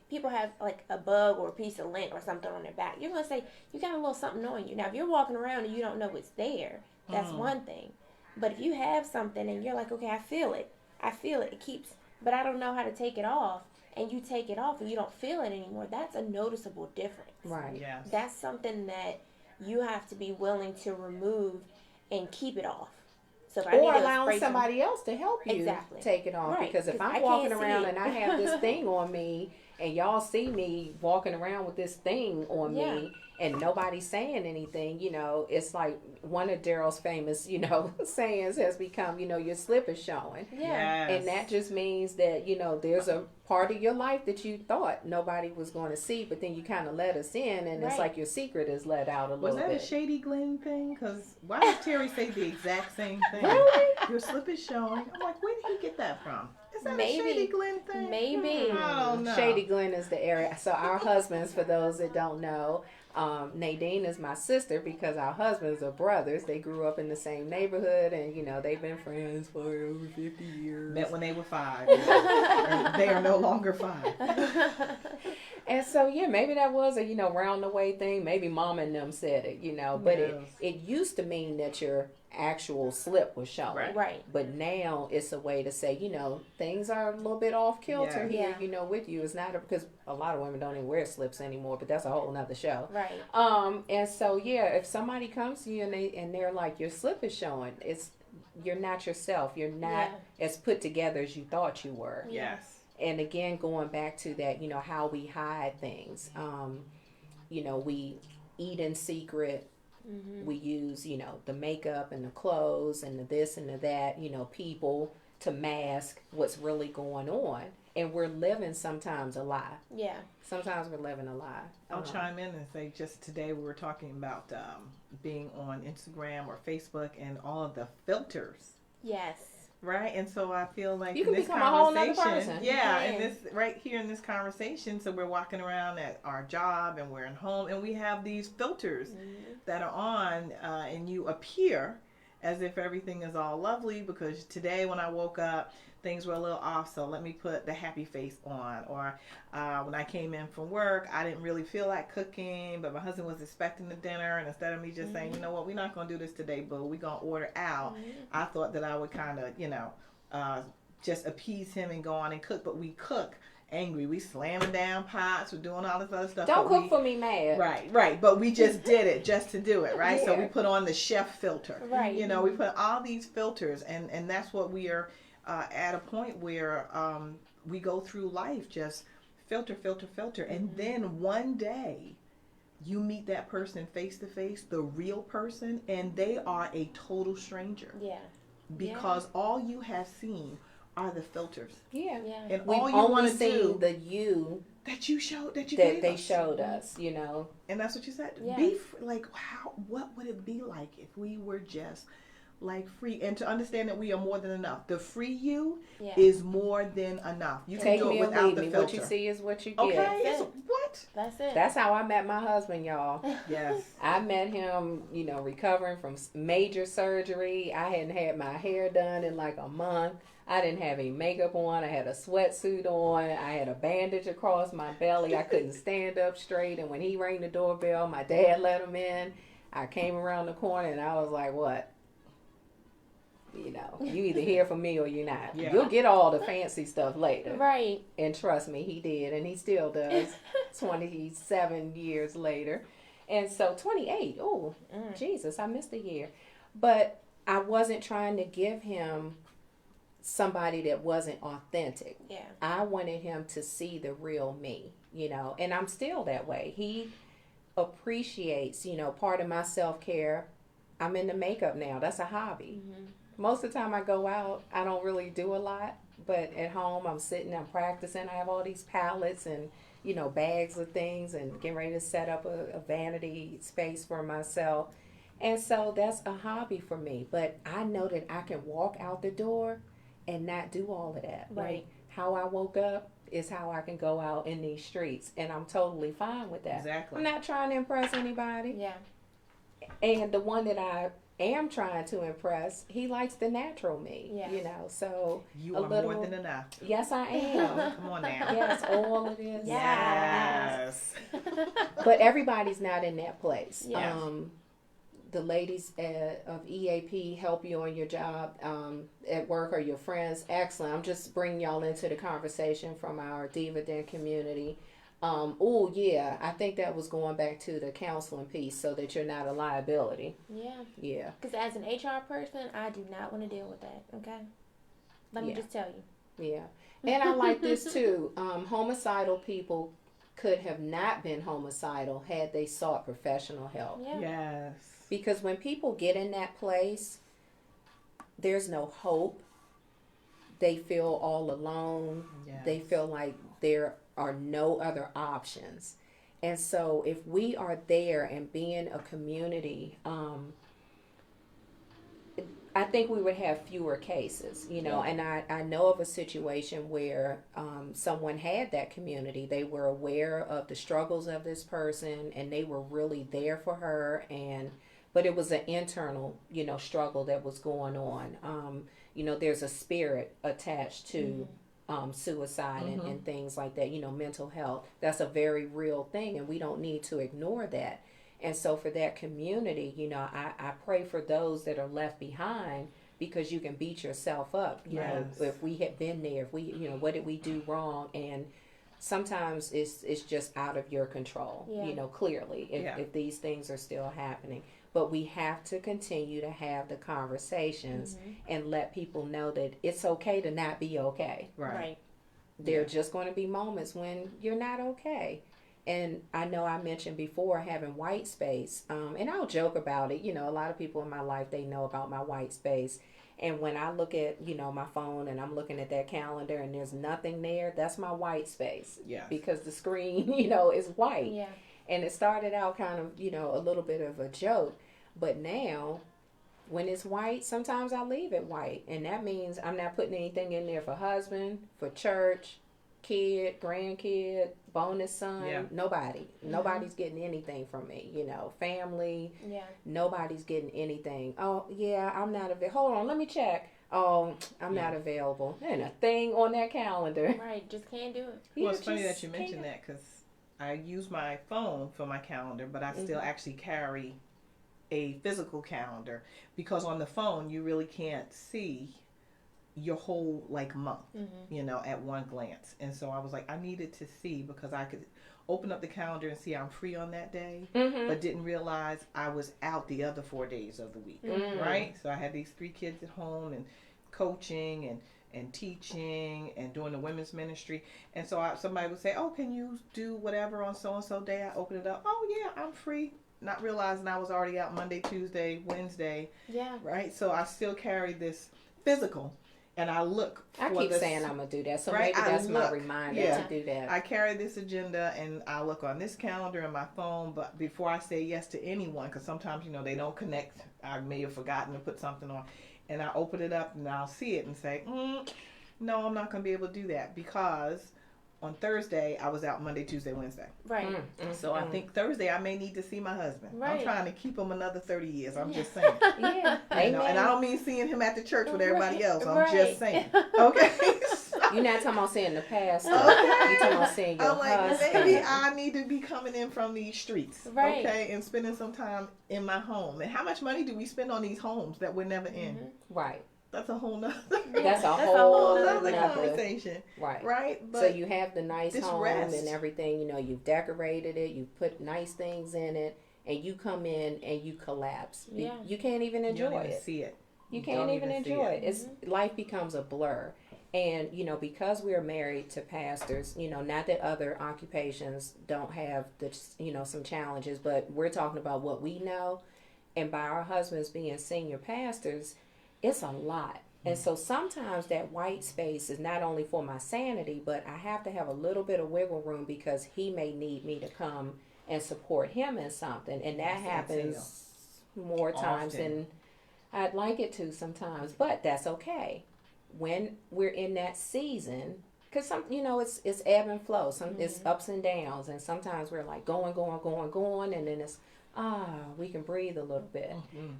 people have like a bug or a piece of lint or something on their back. You're going to say, you got a little something on you. Now, if you're walking around and you don't know it's there, that's one thing. But if you have something and you're like, okay, I feel it. It keeps but I don't know how to take it off. And you take it off and you don't feel it anymore. That's a noticeable difference. Right. Yes. That's something that you have to be willing to remove and keep it off. So if I need Or to allowing spray somebody else to help you Exactly. take it off. Right, Because if 'cause I I'm can't walking see around it. and I have this thing on me, and y'all see me walking around with this thing on Yeah. me, and nobody's saying anything, it's like one of Daryl's famous, sayings has become, your slip is showing. Yeah. Yes. And that just means that, there's a part of your life that you thought nobody was going to see, but then you kind of let us in, and it's Right. like your secret is let out a Was little that bit. a Shady Glenn thing? Because why does Terry say the exact same thing? Really? Your slip is showing. I'm like, where did he get that from? Is that Maybe. a Shady Glenn thing? Maybe. I don't know. Shady Glen is the area. So our husbands, for those that don't know, Nadine is my sister because our husbands are brothers. They grew up in the same neighborhood, and they've been friends for over 50 years. Met when they were 5. And they are no longer 5. And so maybe that was a round the way thing. Maybe Mama and them said it, but Yes. it used to mean that your actual slip was showing. Right. But now it's a way to say, things are a little bit off kilter Yeah. here, Yeah. with you. It's not because a lot of women don't even wear slips anymore, but that's a whole nother show. Right. And so if somebody comes to you and they're like, your slip is showing, you're not yourself. You're not as put together as you thought you were. Yes. And again, going back to that, how we hide things. We eat in secret. Mm-hmm. We use, the makeup and the clothes and the this and the that, people to mask what's really going on. And we're living sometimes a lie. Yeah. Sometimes we're living a lie. I'll chime in and say just today we were talking about being on Instagram or Facebook and all of the filters. Yes. Right, and so I feel like You in can this become a whole nother conversation, person. yeah, You in can. this right here in this conversation, so we're walking around at our job and we're at home, and we have these filters that are on, and you appear as if everything is all lovely because today when I woke up, things were a little off, so let me put the happy face on. Or when I came in from work, I didn't really feel like cooking, but my husband was expecting the dinner, and instead of me just saying, you know what, we're not going to do this today, boo, we're going to order out, I thought that I would kind of, just appease him and go on and cook, but we cook angry. We slamming down pots, we're doing all this other stuff. Don't cook for me mad. Right. But we just did it just to do it, right? So Yeah. we put on the chef filter. Right. We put all these filters, and that's what we are at a point where we go through life just filter. And then one day you meet that person face to face, the real person, and they are a total stranger. Yeah. Because all you have seen are the filters. Yeah. Yeah. And We've all you only want to seen do the you that you showed, that you that gave they us. showed us, And that's what you said. Yeah. What would it be like if we were just like free, and to understand that we are more than enough. The free you Yeah. is more than enough. You can Take do me it or without leave the me. filter. What you see is what you get. Okay, That's it's, it. what? That's it. That's how I met my husband, y'all. Yes. I met him, recovering from major surgery. I hadn't had my hair done in like a month. I didn't have any makeup on. I had a sweatsuit on. I had a bandage across my belly. I couldn't stand up straight. And when he rang the doorbell, my dad let him in. I came around the corner and I was like, what? You either hear from me or you're not. Yeah. You'll get all the fancy stuff later. Right. And trust me, he did. And he still does 27 years later. And so 28. Oh, Jesus, I missed a year. But I wasn't trying to give him somebody that wasn't authentic. Yeah. I wanted him to see the real me, and I'm still that way. He appreciates, part of my self-care. I'm into makeup now. That's a hobby. Most of the time I go out, I don't really do a lot, but at home I'm practicing. I have all these palettes and, bags of things and getting ready to set up a vanity space for myself. And so that's a hobby for me, but I know that I can walk out the door and not do all of that. Right. Like how I woke up is how I can go out in these streets, and I'm totally fine with that. Exactly. I'm not trying to impress anybody. Yeah. And the one that I am trying to impress, he likes the natural me. Yeah. So You a are little, more than enough. Yes, I am. Come on now. Yes, all it is. Yes. But everybody's not in that place. Yeah. the ladies of EAP help you on your job at work or your friends, excellent. I'm just bringing y'all into the conversation from our Diva Den community. Oh yeah, I think that was going back to the counseling piece, so that you're not a liability. Yeah. Yeah. Because as an HR person, I do not want to deal with that. Okay. Let me just tell you. Yeah. And I like this too. Homicidal people could have not been homicidal had they sought professional help. Yeah. Yes. Because when people get in that place, there's no hope. They feel all alone. Yes. They feel like there are no other options. And so if we are there and being a community, I think we would have fewer cases, you know. And I know of a situation where someone had that community. They were aware of the struggles of this person, and they were really there for her. But it was an internal, you know, struggle that was going on. You know, there's a spirit attached to suicide and things like that, you know, mental health. That's a very real thing, and we don't need to ignore that. And so for that community, you know, I pray for those that are left behind, because you can beat yourself up, you know, if we had been there, if we, you know, what did we do wrong? And sometimes it's just out of your control, you know, clearly, if these things are still happening. But we have to continue to have the conversations and let people know that it's okay to not be okay. Right. There are just going to be moments when you're not okay. And I know I mentioned before having white space, and I'll joke about it. You know, a lot of people in my life, they know about my white space. And when I look at, you know, my phone and I'm looking at that calendar and there's nothing there, that's my white space. Yeah. Because the screen, you know, is white. Yeah. And it started out kind of, you know, a little bit of a joke. But now, when it's white, sometimes I leave it white. And that means I'm not putting anything in there for husband, for church, kid, grandkid, bonus son, nobody. Nobody's getting anything from me, you know, family. Yeah. Nobody's getting anything. Oh, yeah, I'm not available. Hold on, let me check. Oh, I'm not available. And a thing on that calendar. Right, just can't do it. Well, it's funny that you mentioned that, because I use my phone for my calendar, but I still actually carry a physical calendar, because on the phone you really can't see your whole like month, you know, at one glance. And so I was like, I needed to see, because I could open up the calendar and see I'm free on that day, but didn't realize I was out the other 4 days of the week, right? So I had these 3 kids at home and coaching and teaching and doing the women's ministry. And so somebody would say, oh, can you do whatever on so-and-so day? I open it up. Oh, yeah, I'm free. Not realizing I was already out Monday, Tuesday, Wednesday. Yeah. Right? So I still carry this physical. And I look for I keep saying I'm going to do that. So maybe that's my reminder to do that. I carry this agenda, and I look on this calendar and my phone. But before I say yes to anyone, because sometimes, you know, they don't connect. I may have forgotten to put something on. And I open it up and I'll see it and say, no, I'm not going to be able to do that, because on Thursday I was out Monday, Tuesday, Wednesday. Right. So I think Thursday I may need to see my husband. Right. I'm trying to keep him another 30 years. I'm just saying. Yeah. You know, and I don't mean seeing him at the church with everybody else. I'm just saying. Okay. You're not talking about seeing the pastor. Okay. You're talking about seeing your I'm like, husband. maybe I need to be coming in from these streets. Right. Okay. And spending some time in my home. And how much money do we spend on these homes that we're never in? Right. That's a whole nother. That's a whole whole nother nother conversation. Right. Right. But so you have the nice this home rest. and everything, you know, you've decorated it, you've put nice things in it, and you come in and you collapse. Yeah. You can't even you enjoy don't even it. see it. You can't don't even see enjoy it. it. Life becomes a blur. And, you know, because we're married to pastors, you know, not that other occupations don't have, the, you know, some challenges, but we're talking about what we know. And by our husbands being senior pastors, it's a lot. And so sometimes that white space is not only for my sanity, but I have to have a little bit of wiggle room, because he may need me to come and support him in something. And that happens more times than I'd like it to sometimes, but that's okay. When we're in that season, because some, you know, it's ebb and flow. It's ups and downs, and sometimes we're like going, and then it's we can breathe a little bit.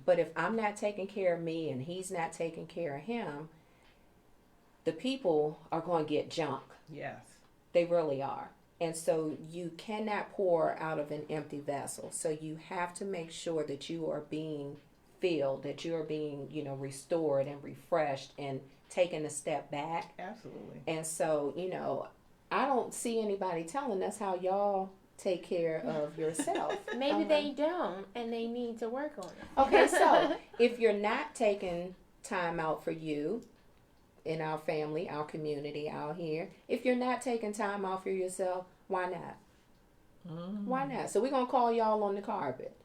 But if I'm not taking care of me and he's not taking care of him, the people are going to get junk. Yes. They really are. And so you cannot pour out of an empty vessel. So you have to make sure that you are being filled, that you are being, restored and refreshed and taking a step back. Absolutely. And so, I don't see anybody telling us how y'all take care of yourself. Maybe they don't, and they need to work on it. Okay, so if you're not taking time out for you, in our family, our community out here, if you're not taking time out for yourself, why not? Why not? So we're going to call y'all on the carpet.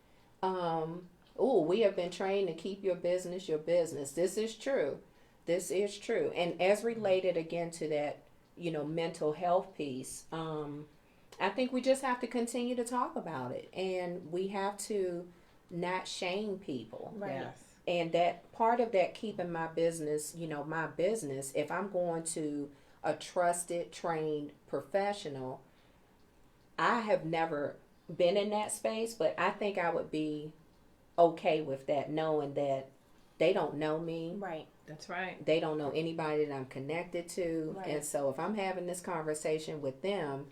We have been trained to keep your business your business. This is true. This is true. And as related again to that, mental health piece, I think we just have to continue to talk about it. And we have to not shame people. Right. Yes. And that part of that keeping my business, my business, if I'm going to a trusted, trained professional, I have never been in that space, but I think I would be okay with that, knowing that they don't know me. Right. That's right. They don't know anybody that I'm connected to. Right. And so if I'm having this conversation with them,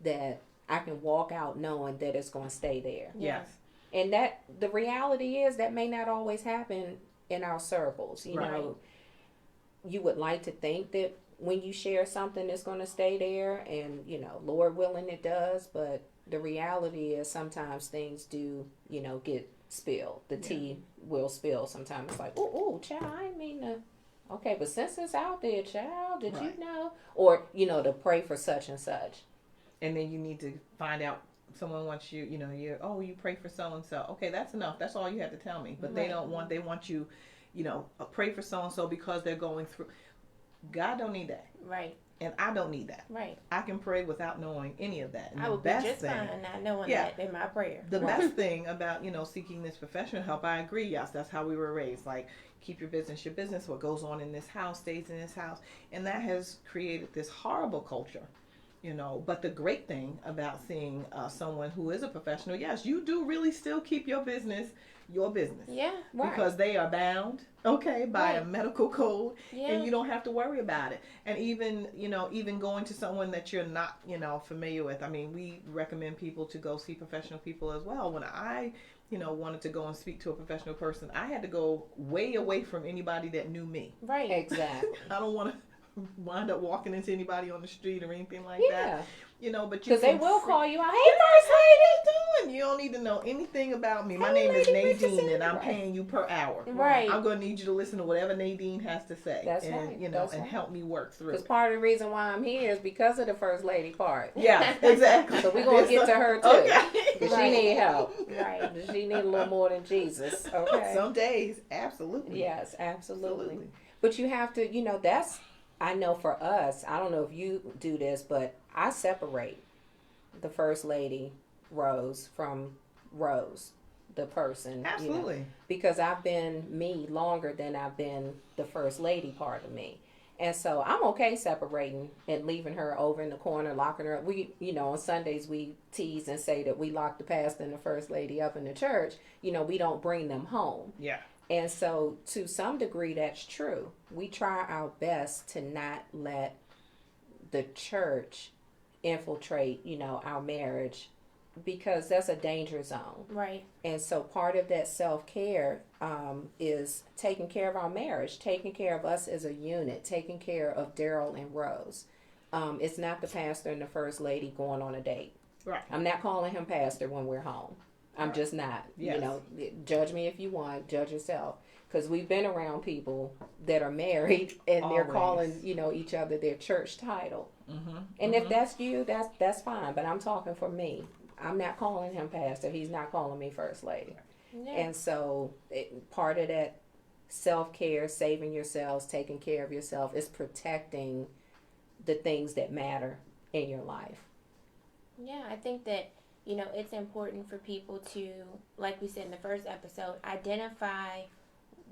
that I can walk out knowing that it's going to stay there. Yes. And that the reality is that may not always happen in our circles. You Right. know, you would like to think that when you share something, it's going to stay there, and Lord willing, it does. But the reality is sometimes things do, get spilled. The tea will spill. Sometimes it's like, oh, child, I didn't mean to. Okay, but since it's out there, child, did you know? Or to pray for such and such. And then you need to find out. Someone wants you, you pray for so and so. Okay, that's enough. That's all you have to tell me. But they want you, pray for so and so because they're going through. God don't need that. Right. And I don't need that. Right. I can pray without knowing any of that. And I would be just fine not knowing that in my prayer. The best thing about, seeking this professional help, I agree. Yes, that's how we were raised. Like, keep your business your business. What goes on in this house stays in this house. And that has created this horrible culture. But the great thing about seeing someone who is a professional, yes, you do really still keep your business. Yeah, right. Because they are bound, by a medical code, and you don't have to worry about it. And even going to someone that you're not, familiar with. I mean, we recommend people to go see professional people as well. When I, wanted to go and speak to a professional person, I had to go way away from anybody that knew me. Right. Exactly. I don't want to wind up walking into anybody on the street or anything like that. But because they will call you out. Hey, First Lady, how you doing? You don't need to know anything about me. My name is Nadine, and I'm paying you per hour. Right. I'm going to need you to listen to whatever Nadine has to say. That's right. And help me work through it. Because part of the reason why I'm here is because of the First Lady part. Yeah, exactly. So we're going to get to her too. Okay. Because she need help. Right. She need a little more than Jesus. Okay. Some days, absolutely. Yes, absolutely. But you have to, that's, I know for us, I don't know if you do this, but I separate the First Lady Rose from Rose, the person. Absolutely. Because I've been me longer than I've been the First Lady part of me. And so I'm okay separating and leaving her over in the corner, locking her up. We, on Sundays we tease and say that we lock the pastor and the First Lady up in the church. We don't bring them home. Yeah. And so to some degree that's true. We try our best to not let the church infiltrate, our marriage, because that's a danger zone. Right. And so part of that self-care is taking care of our marriage, taking care of us as a unit, taking care of Daryl and Rose. It's not the pastor and the First Lady going on a date. Right. I'm not calling him pastor when we're home. I'm just not. Yes. Judge me if you want, judge yourself. Because we've been around people that are married and they're calling, each other their church title. Mm-hmm. And if that's you, that's fine. But I'm talking for me. I'm not calling him pastor. He's not calling me First Lady. Yeah. And so part of that self-care, saving yourselves, taking care of yourself is protecting the things that matter in your life. Yeah, I think that, it's important for people to, like we said in the first episode, identify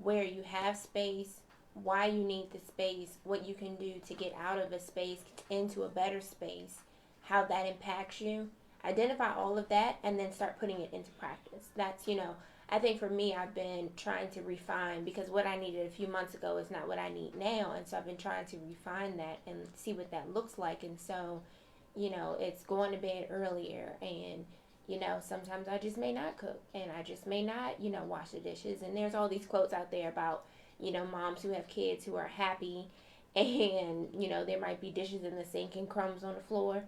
where you have space, why you need the space, what you can do to get out of a space into a better space, how that impacts you. Identify all of that and then start putting it into practice. That's, I think for me, I've been trying to refine, because what I needed a few months ago is not what I need now. And so I've been trying to refine that and see what that looks like. And so, it's going to bed earlier, and sometimes I just may not cook, and I just may not, wash the dishes. And there's all these quotes out there about, moms who have kids who are happy, and, there might be dishes in the sink and crumbs on the floor.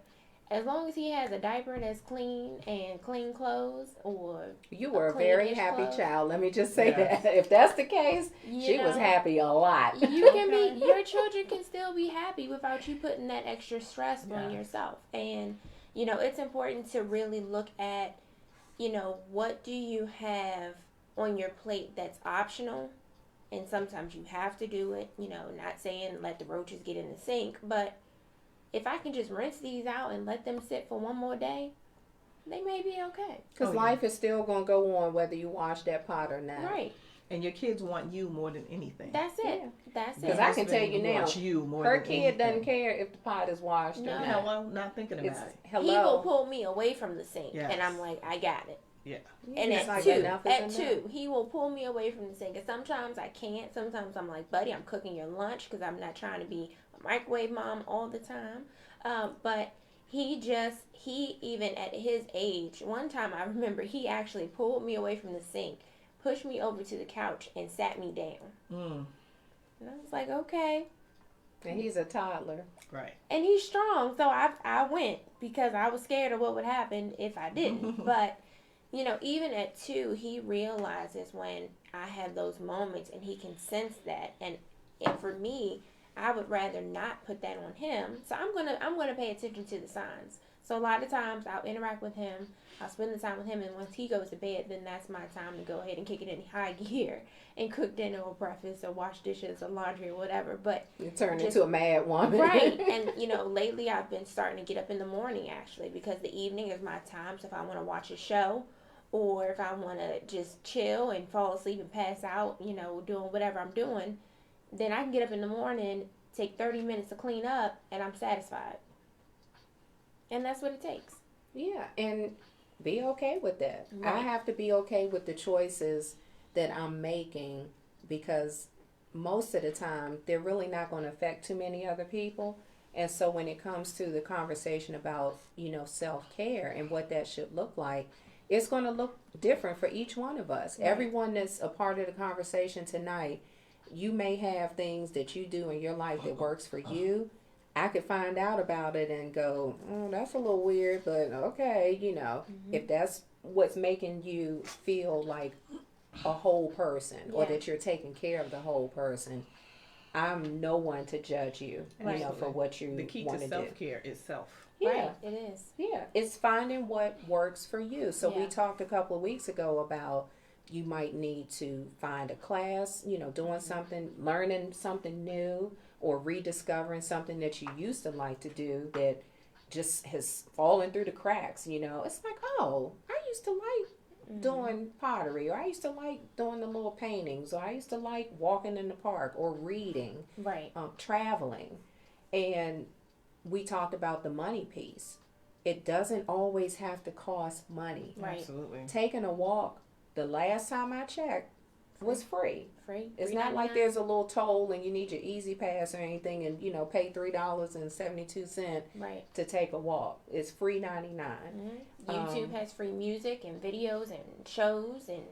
As long as he has a diaper that's clean and clean clothes, or you were a very happy clothes. Child. Let me just say that. If that's the case, she was happy a lot. You can be, your children can still be happy without you putting that extra stress on yourself. And, it's important to really look at, what do you have on your plate that's optional, and sometimes you have to do it. Not saying let the roaches get in the sink, but if I can just rinse these out and let them sit for one more day, they may be okay. Because life is still going to go on whether you wash that pot or not. Right. And your kids want you more than anything. That's it. Yeah. That's it. Because I can tell you now, her kid anything. Doesn't care if the pot is washed or not. Hello, not thinking about it. Hello. He will pull me away from the sink, and I'm like, I got it. Yeah. And at two, he will pull me away from the sink. And sometimes I can't. Sometimes I'm like, buddy, I'm cooking your lunch because I'm not trying to be a microwave mom all the time. But he even at his age, one time I remember he actually pulled me away from the sink, pushed me over to the couch, and sat me down. And I was like, okay. And he's a toddler. Right. And he's strong, so I went because I was scared of what would happen if I didn't. But, even at 2, he realizes when I have those moments, and he can sense that. And for me, I would rather not put that on him. So I'm gonna pay attention to the signs. So a lot of times I'll interact with him, I'll spend the time with him, and once he goes to bed, then that's my time to go ahead and kick it in high gear and cook dinner or breakfast or wash dishes or laundry or whatever. But you turn into a mad woman. Right. And lately I've been starting to get up in the morning actually, because the evening is my time. So if I want to watch a show, or if I want to just chill and fall asleep and pass out, doing whatever I'm doing, then I can get up in the morning, take 30 minutes to clean up, and I'm satisfied. And that's what it takes. Yeah, and be okay with that. Right. I have to be okay with the choices that I'm making, because most of the time they're really not going to affect too many other people. And so when it comes to the conversation about, self-care and what that should look like, it's going to look different for each one of us. Right. Everyone that's a part of the conversation tonight, you may have things that you do in your life that works for you. I could find out about it and go, oh, that's a little weird, but okay, if that's what's making you feel like a whole person, or that you're taking care of the whole person, I'm no one to judge you, for what you want to do. The key to self-care is self. Yeah, right, it is. Yeah, it's finding what works for you. So we talked a couple of weeks ago about you might need to find a class, doing something, learning something new, or rediscovering something that you used to like to do that just has fallen through the cracks. It's like, oh, I used to like doing pottery, or I used to like doing the little paintings, or I used to like walking in the park, or reading, right, traveling. And we talked about the money piece. It doesn't always have to cost money. Right. Absolutely. Taking a walk, the last time I checked, was free. Free. It's not like there's a little toll and you need your Easy Pass or anything, and pay $3.72 to take a walk. It's free 99. YouTube has free music and videos and shows, and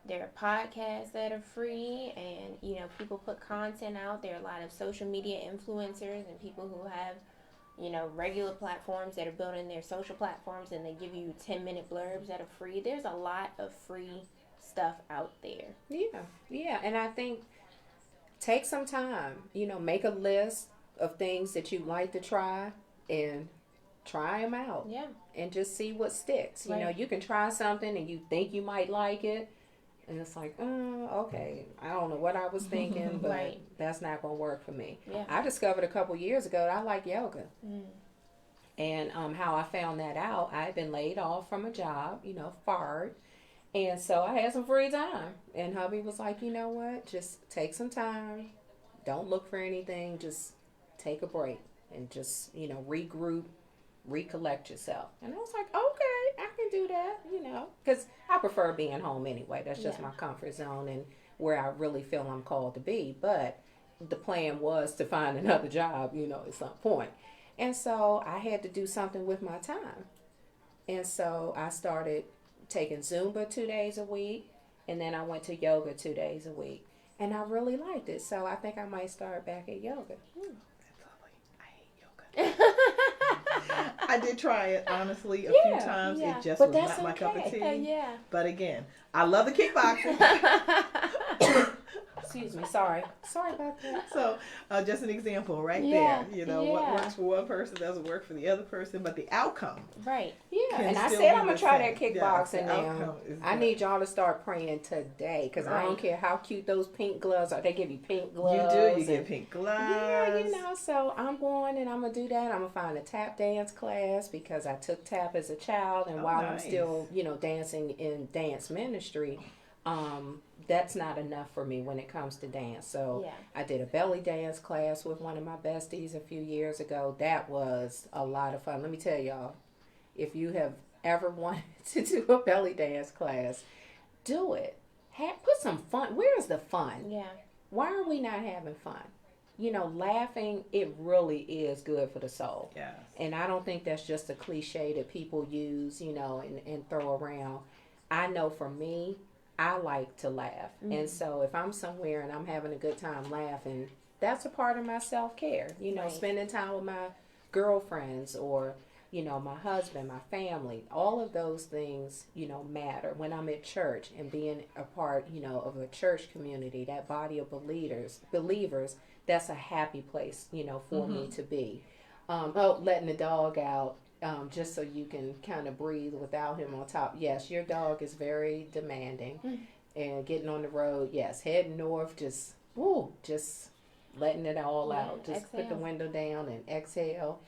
there are podcasts that are free, and people put content out. There are a lot of social media influencers and people who have regular platforms that are building their social platforms, and they give you 10-minute blurbs that are free. There's a lot of free stuff out there. Yeah. And I think take some time, make a list of things that you'd like to try and try them out. Yeah. And just see what sticks. Right. You can try something and you think you might like it, and it's like, okay, I don't know what I was thinking, but that's not going to work for me. Yeah. I discovered a couple years ago that I like yoga. And how I found that out, I had been laid off from a job, fired. And so I had some free time. And hubby was like, you know what? Just take some time. Don't look for anything. Just take a break and just, regroup, recollect yourself. And I was like, okay, I can do that, because I prefer being home anyway. That's just my comfort zone and where I really feel I'm called to be. But the plan was to find another job, at some point. And so I had to do something with my time. And so I started taking Zumba 2 days a week, and then I went to yoga 2 days a week. And I really liked it. So I think I might start back at yoga. That's lovely. I hate yoga. I did try it, honestly, a few times. Yeah. It just But was that's not my cup of okay. tea. Yeah. But again, I love the kickboxing. Excuse me. Sorry about that. So, just an example right Yeah, there. You know, what works for one person doesn't work for the other person, but the outcome. Right. Yeah, Can and I still said be I'm gonna the try same. that kickboxing Yes, the now. outcome is I good. need y'all to start praying today, because I don't Right. care how cute those pink gloves are. They give you pink You gloves. do. You and- get pink gloves. Yeah, you know. So I'm going and I'm gonna do that. I'm gonna find a tap dance class because I took tap as a child, and Oh, while nice. I'm still, dancing in dance ministry, that's not enough for me when it comes to dance. So Yeah. I did a belly dance class with one of my besties a few years ago. That was a lot of fun. Let me tell y'all, if you have ever wanted to do a belly dance class, do it. Put some fun. Where is the fun? Yeah. Why are we not having fun? Laughing, it really is good for the soul. Yes. And I don't think that's just a cliche that people use, and throw around. I know for me, I like to laugh. Mm-hmm. And so if I'm somewhere and I'm having a good time laughing, that's a part of my self-care. Right. Spending time with my girlfriends or, my husband, my family, all of those things, matter. When I'm at church and being a part, of a church community, that body of believers, that's a happy place, for me to be. Letting the dog out, just so you can kind of breathe without him on top. Yes, your dog is very demanding. And getting on the road, yes, heading north, just letting it all out. Just put the window down and exhale.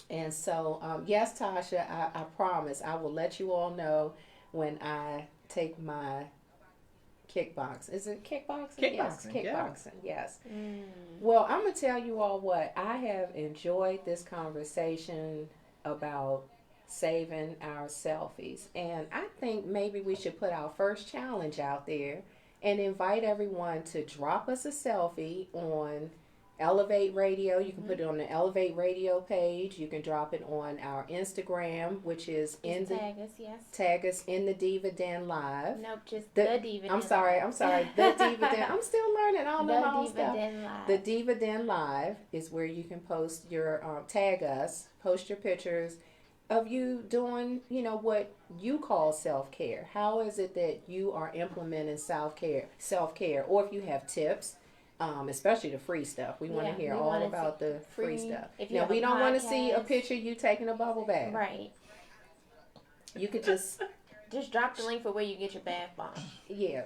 And so, yes, Tasha, I promise I will let you all know when I take my kickboxing. Is it kickboxing? Yes, Kickboxing, kickboxing. Yes. Mm. Well, I'm gonna tell you all what I have enjoyed this conversation about saving our selfies, and I think maybe we should put our first challenge out there and invite everyone to drop us a selfie on Elev8 Radio. You can put it on the Elev8 Radio page. You can drop it on our Instagram, which is Just tag us, yes. tag us in the Diva Den Live. Nope, just the Diva Den I'm sorry, the Diva Den. I'm still learning. I don't know my own The Diva stuff. Den Live. The Diva Den Live is where you can post your tag us, post your pictures of you doing, what you call self-care. How is it that you are implementing self-care, or if you have tips. Especially the free stuff. We want to hear all about the free stuff. Now, we don't want to see a picture of you taking a bubble bath. Right. You could just drop the link for where you get your bath bomb. Yeah.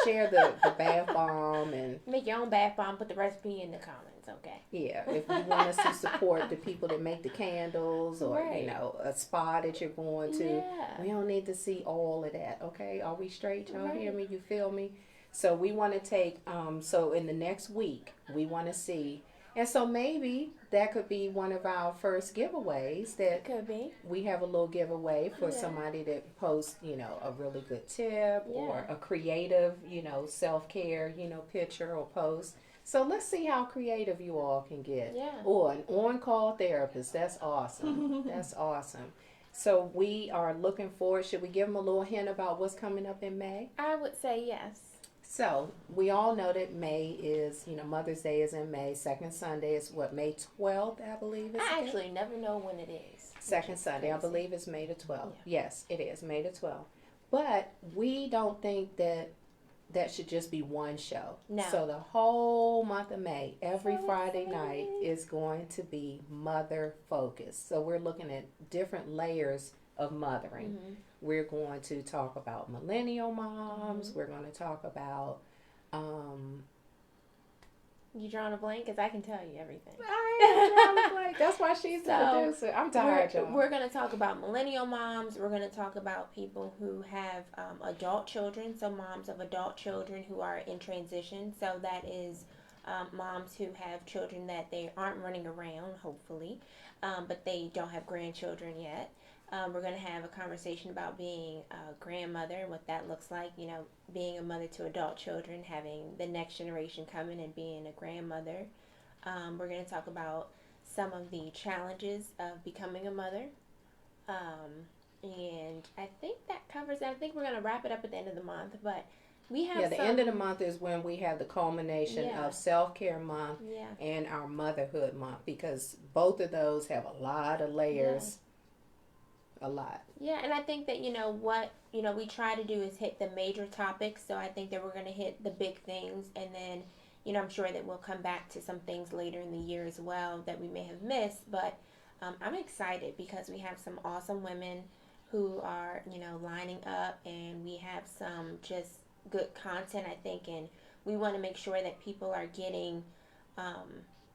Share the bath bomb and make your own bath bomb. Put the recipe in the comments, okay? Yeah, if you want us to support the people that make the candles or Right. a spa that you're going to, Yeah. we don't need to see all of that. Okay, are we straight? Y'all Right. hear me? You feel me? So we want to take, so in the next week, we want to see, and so maybe that could be one of our first giveaways, that It could be. we have a little giveaway for Yeah. somebody that posts, a really good tip or Yeah. a creative, self-care, picture or post. So let's see how creative you all can get. Yeah. Or an on-call therapist. That's awesome. That's awesome. So we are looking forward. Should we give them a little hint about what's coming up in May? I would say yes. So we all know that May is, Mother's Day is in May. Second Sunday is May 12th, I believe. I actually never know when it is. Second Sunday, I believe it's May the 12th. Yes, it is May the 12th. But we don't think that should just be one show. No. So the whole month of May, every So Friday excited. night is going to be mother focused. So we're looking at different layers of mothering. Mm-hmm. We're going to talk about millennial moms. We're going to talk about You drawing a blank? Because I can tell you everything. That's why she's the producer. I'm tired, y'all. We're going to talk about millennial moms. We're going to talk about people who have adult children. So moms of adult children who are in transition. So that is moms who have children that they aren't running around, hopefully, but they don't have grandchildren yet. We're going to have a conversation about being a grandmother and what that looks like, being a mother to adult children, having the next generation coming and being a grandmother. We're going to talk about some of the challenges of becoming a mother. And I think that covers it. I think we're going to wrap it up at the end of the month, but we have the end of the month is when we have the culmination of self-care month and our motherhood month, because both of those have a lot of layers. A lot. Yeah, and I think that, what, we try to do is hit the major topics. So I think that we're going to hit the big things, and then, I'm sure that we'll come back to some things later in the year as well that we may have missed. But I'm excited because we have some awesome women who are, lining up, and we have some just good content, I think, and we want to make sure that people are getting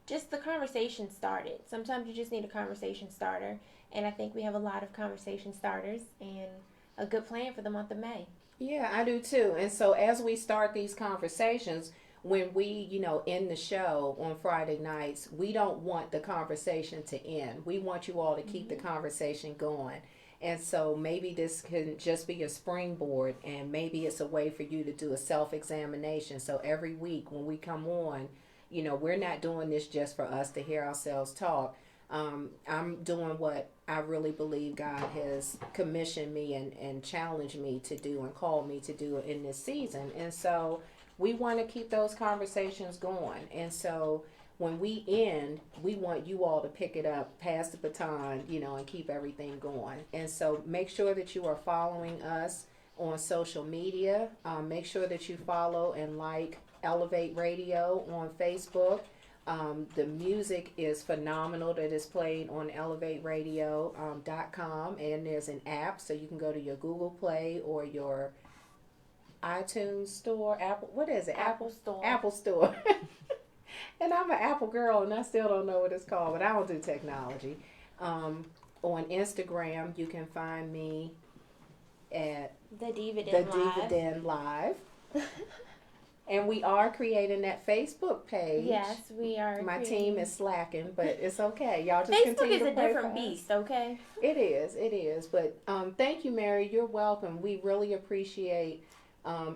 just the conversation started. Sometimes you just need a conversation starter, and I think we have a lot of conversation starters and a good plan for the month of May. Yeah, I do too. And so as we start these conversations, when we, end the show on Friday nights, we don't want the conversation to end. We want you all to keep the conversation going. And so maybe this can just be a springboard, and maybe it's a way for you to do a self-examination. So every week when we come on, we're not doing this just for us to hear ourselves talk. I'm doing what I really believe God has commissioned me and challenged me to do and called me to do in this season. And so we want to keep those conversations going. And so when we end, we want you all to pick it up, pass the baton, and keep everything going. And so make sure that you are following us on social media. Make sure that you follow and like Elev8 Radio on Facebook. The music is phenomenal that is played on Elev8Radio.com, and there's an app, so you can go to your Google Play or your iTunes store. Apple Store. Apple Store. And I'm an Apple girl, and I still don't know what it's called, but I don't do technology. On Instagram, you can find me at The Diva Den Live. And we are creating that Facebook page. Yes, we are. My team is slacking, but it's okay. Y'all just Facebook continue is to a pray different for us. beast, okay? It is. But thank you, Mary. You're welcome. We really appreciate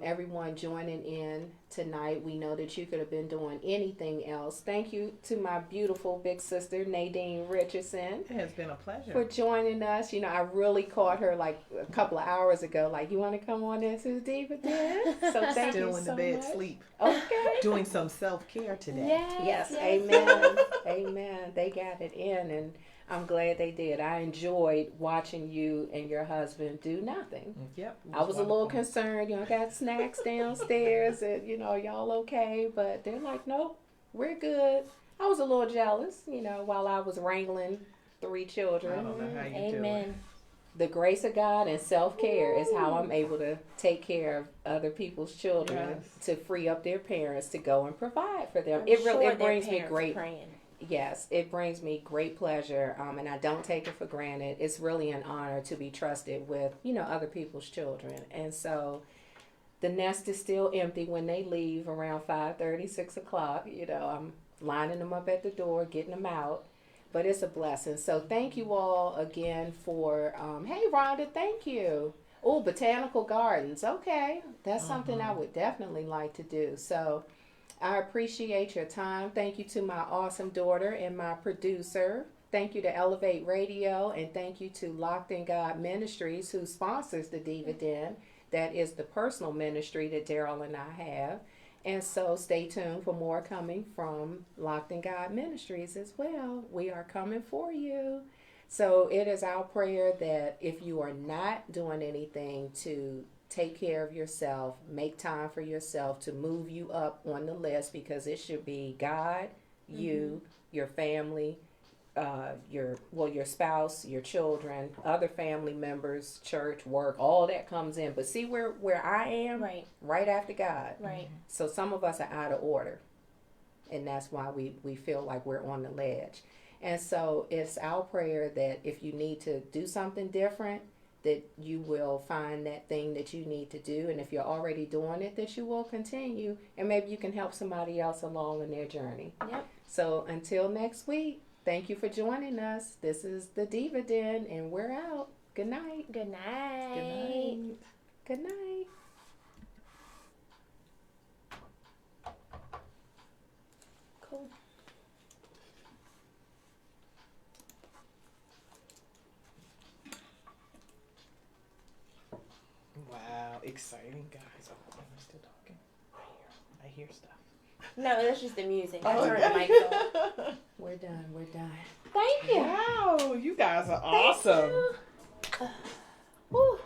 everyone joining in tonight. We know that you could have been doing anything else. Thank you to my beautiful big sister, Nadine Richardson. It has been a pleasure. For joining us. I really caught her like a couple of hours ago. Like, you want to come on into the Diva Den? So thank you so much. Still in the bed sleep. Okay. Doing some self-care today. Yes. Amen. Amen. They got it in, and I'm glad they did. I enjoyed watching you and your husband do nothing. Yep. I was a little concerned. Got snacks downstairs, and y'all okay? But they're like, nope, we're good. I was a little jealous, while I was wrangling 3 children. I don't know how you do it. The grace of God and self-care is how I'm able to take care of other people's children, to free up their parents to go and provide for them. It brings me great. Yes, it brings me great pleasure, and I don't take it for granted. It's really an honor to be trusted with, other people's children. And so the nest is still empty when they leave around 5:30, 6 o'clock. I'm lining them up at the door, getting them out. But it's a blessing. So thank you all again for, hey, Rhonda, thank you. Oh, botanical gardens. Okay, that's something I would definitely like to do. So I appreciate your time. Thank you to my awesome daughter and my producer. Thank you to Elev8 Radio, and thank you to Locked in God Ministries, who sponsors the Diva Den. That is the personal ministry that Daryl and I have. And so stay tuned for more coming from Locked in God Ministries as well. We are coming for you. So it is our prayer that if you are not doing anything to take care of yourself, make time for yourself, to move you up on the list, because it should be God, you, your family, your spouse, your children, other family members, church, work, all that comes in. But see where I am, right after God. Right. So some of us are out of order, and that's why we feel like we're on the ledge. And so it's our prayer that if you need to do something different, that you will find that thing that you need to do. And if you're already doing it, that you will continue, and maybe you can help somebody else along in their journey. Yep. So until next week, thank you for joining us. This is the Diva Den, and we're out. Good night. Good night. Good night. Good night. Cool. Wow, exciting, guys. Oh, am I still talking? I hear stuff. No, that's just the music. I Oh, turned the mic off. We're done. We're done. Thank you. Wow, you guys are awesome. Whew.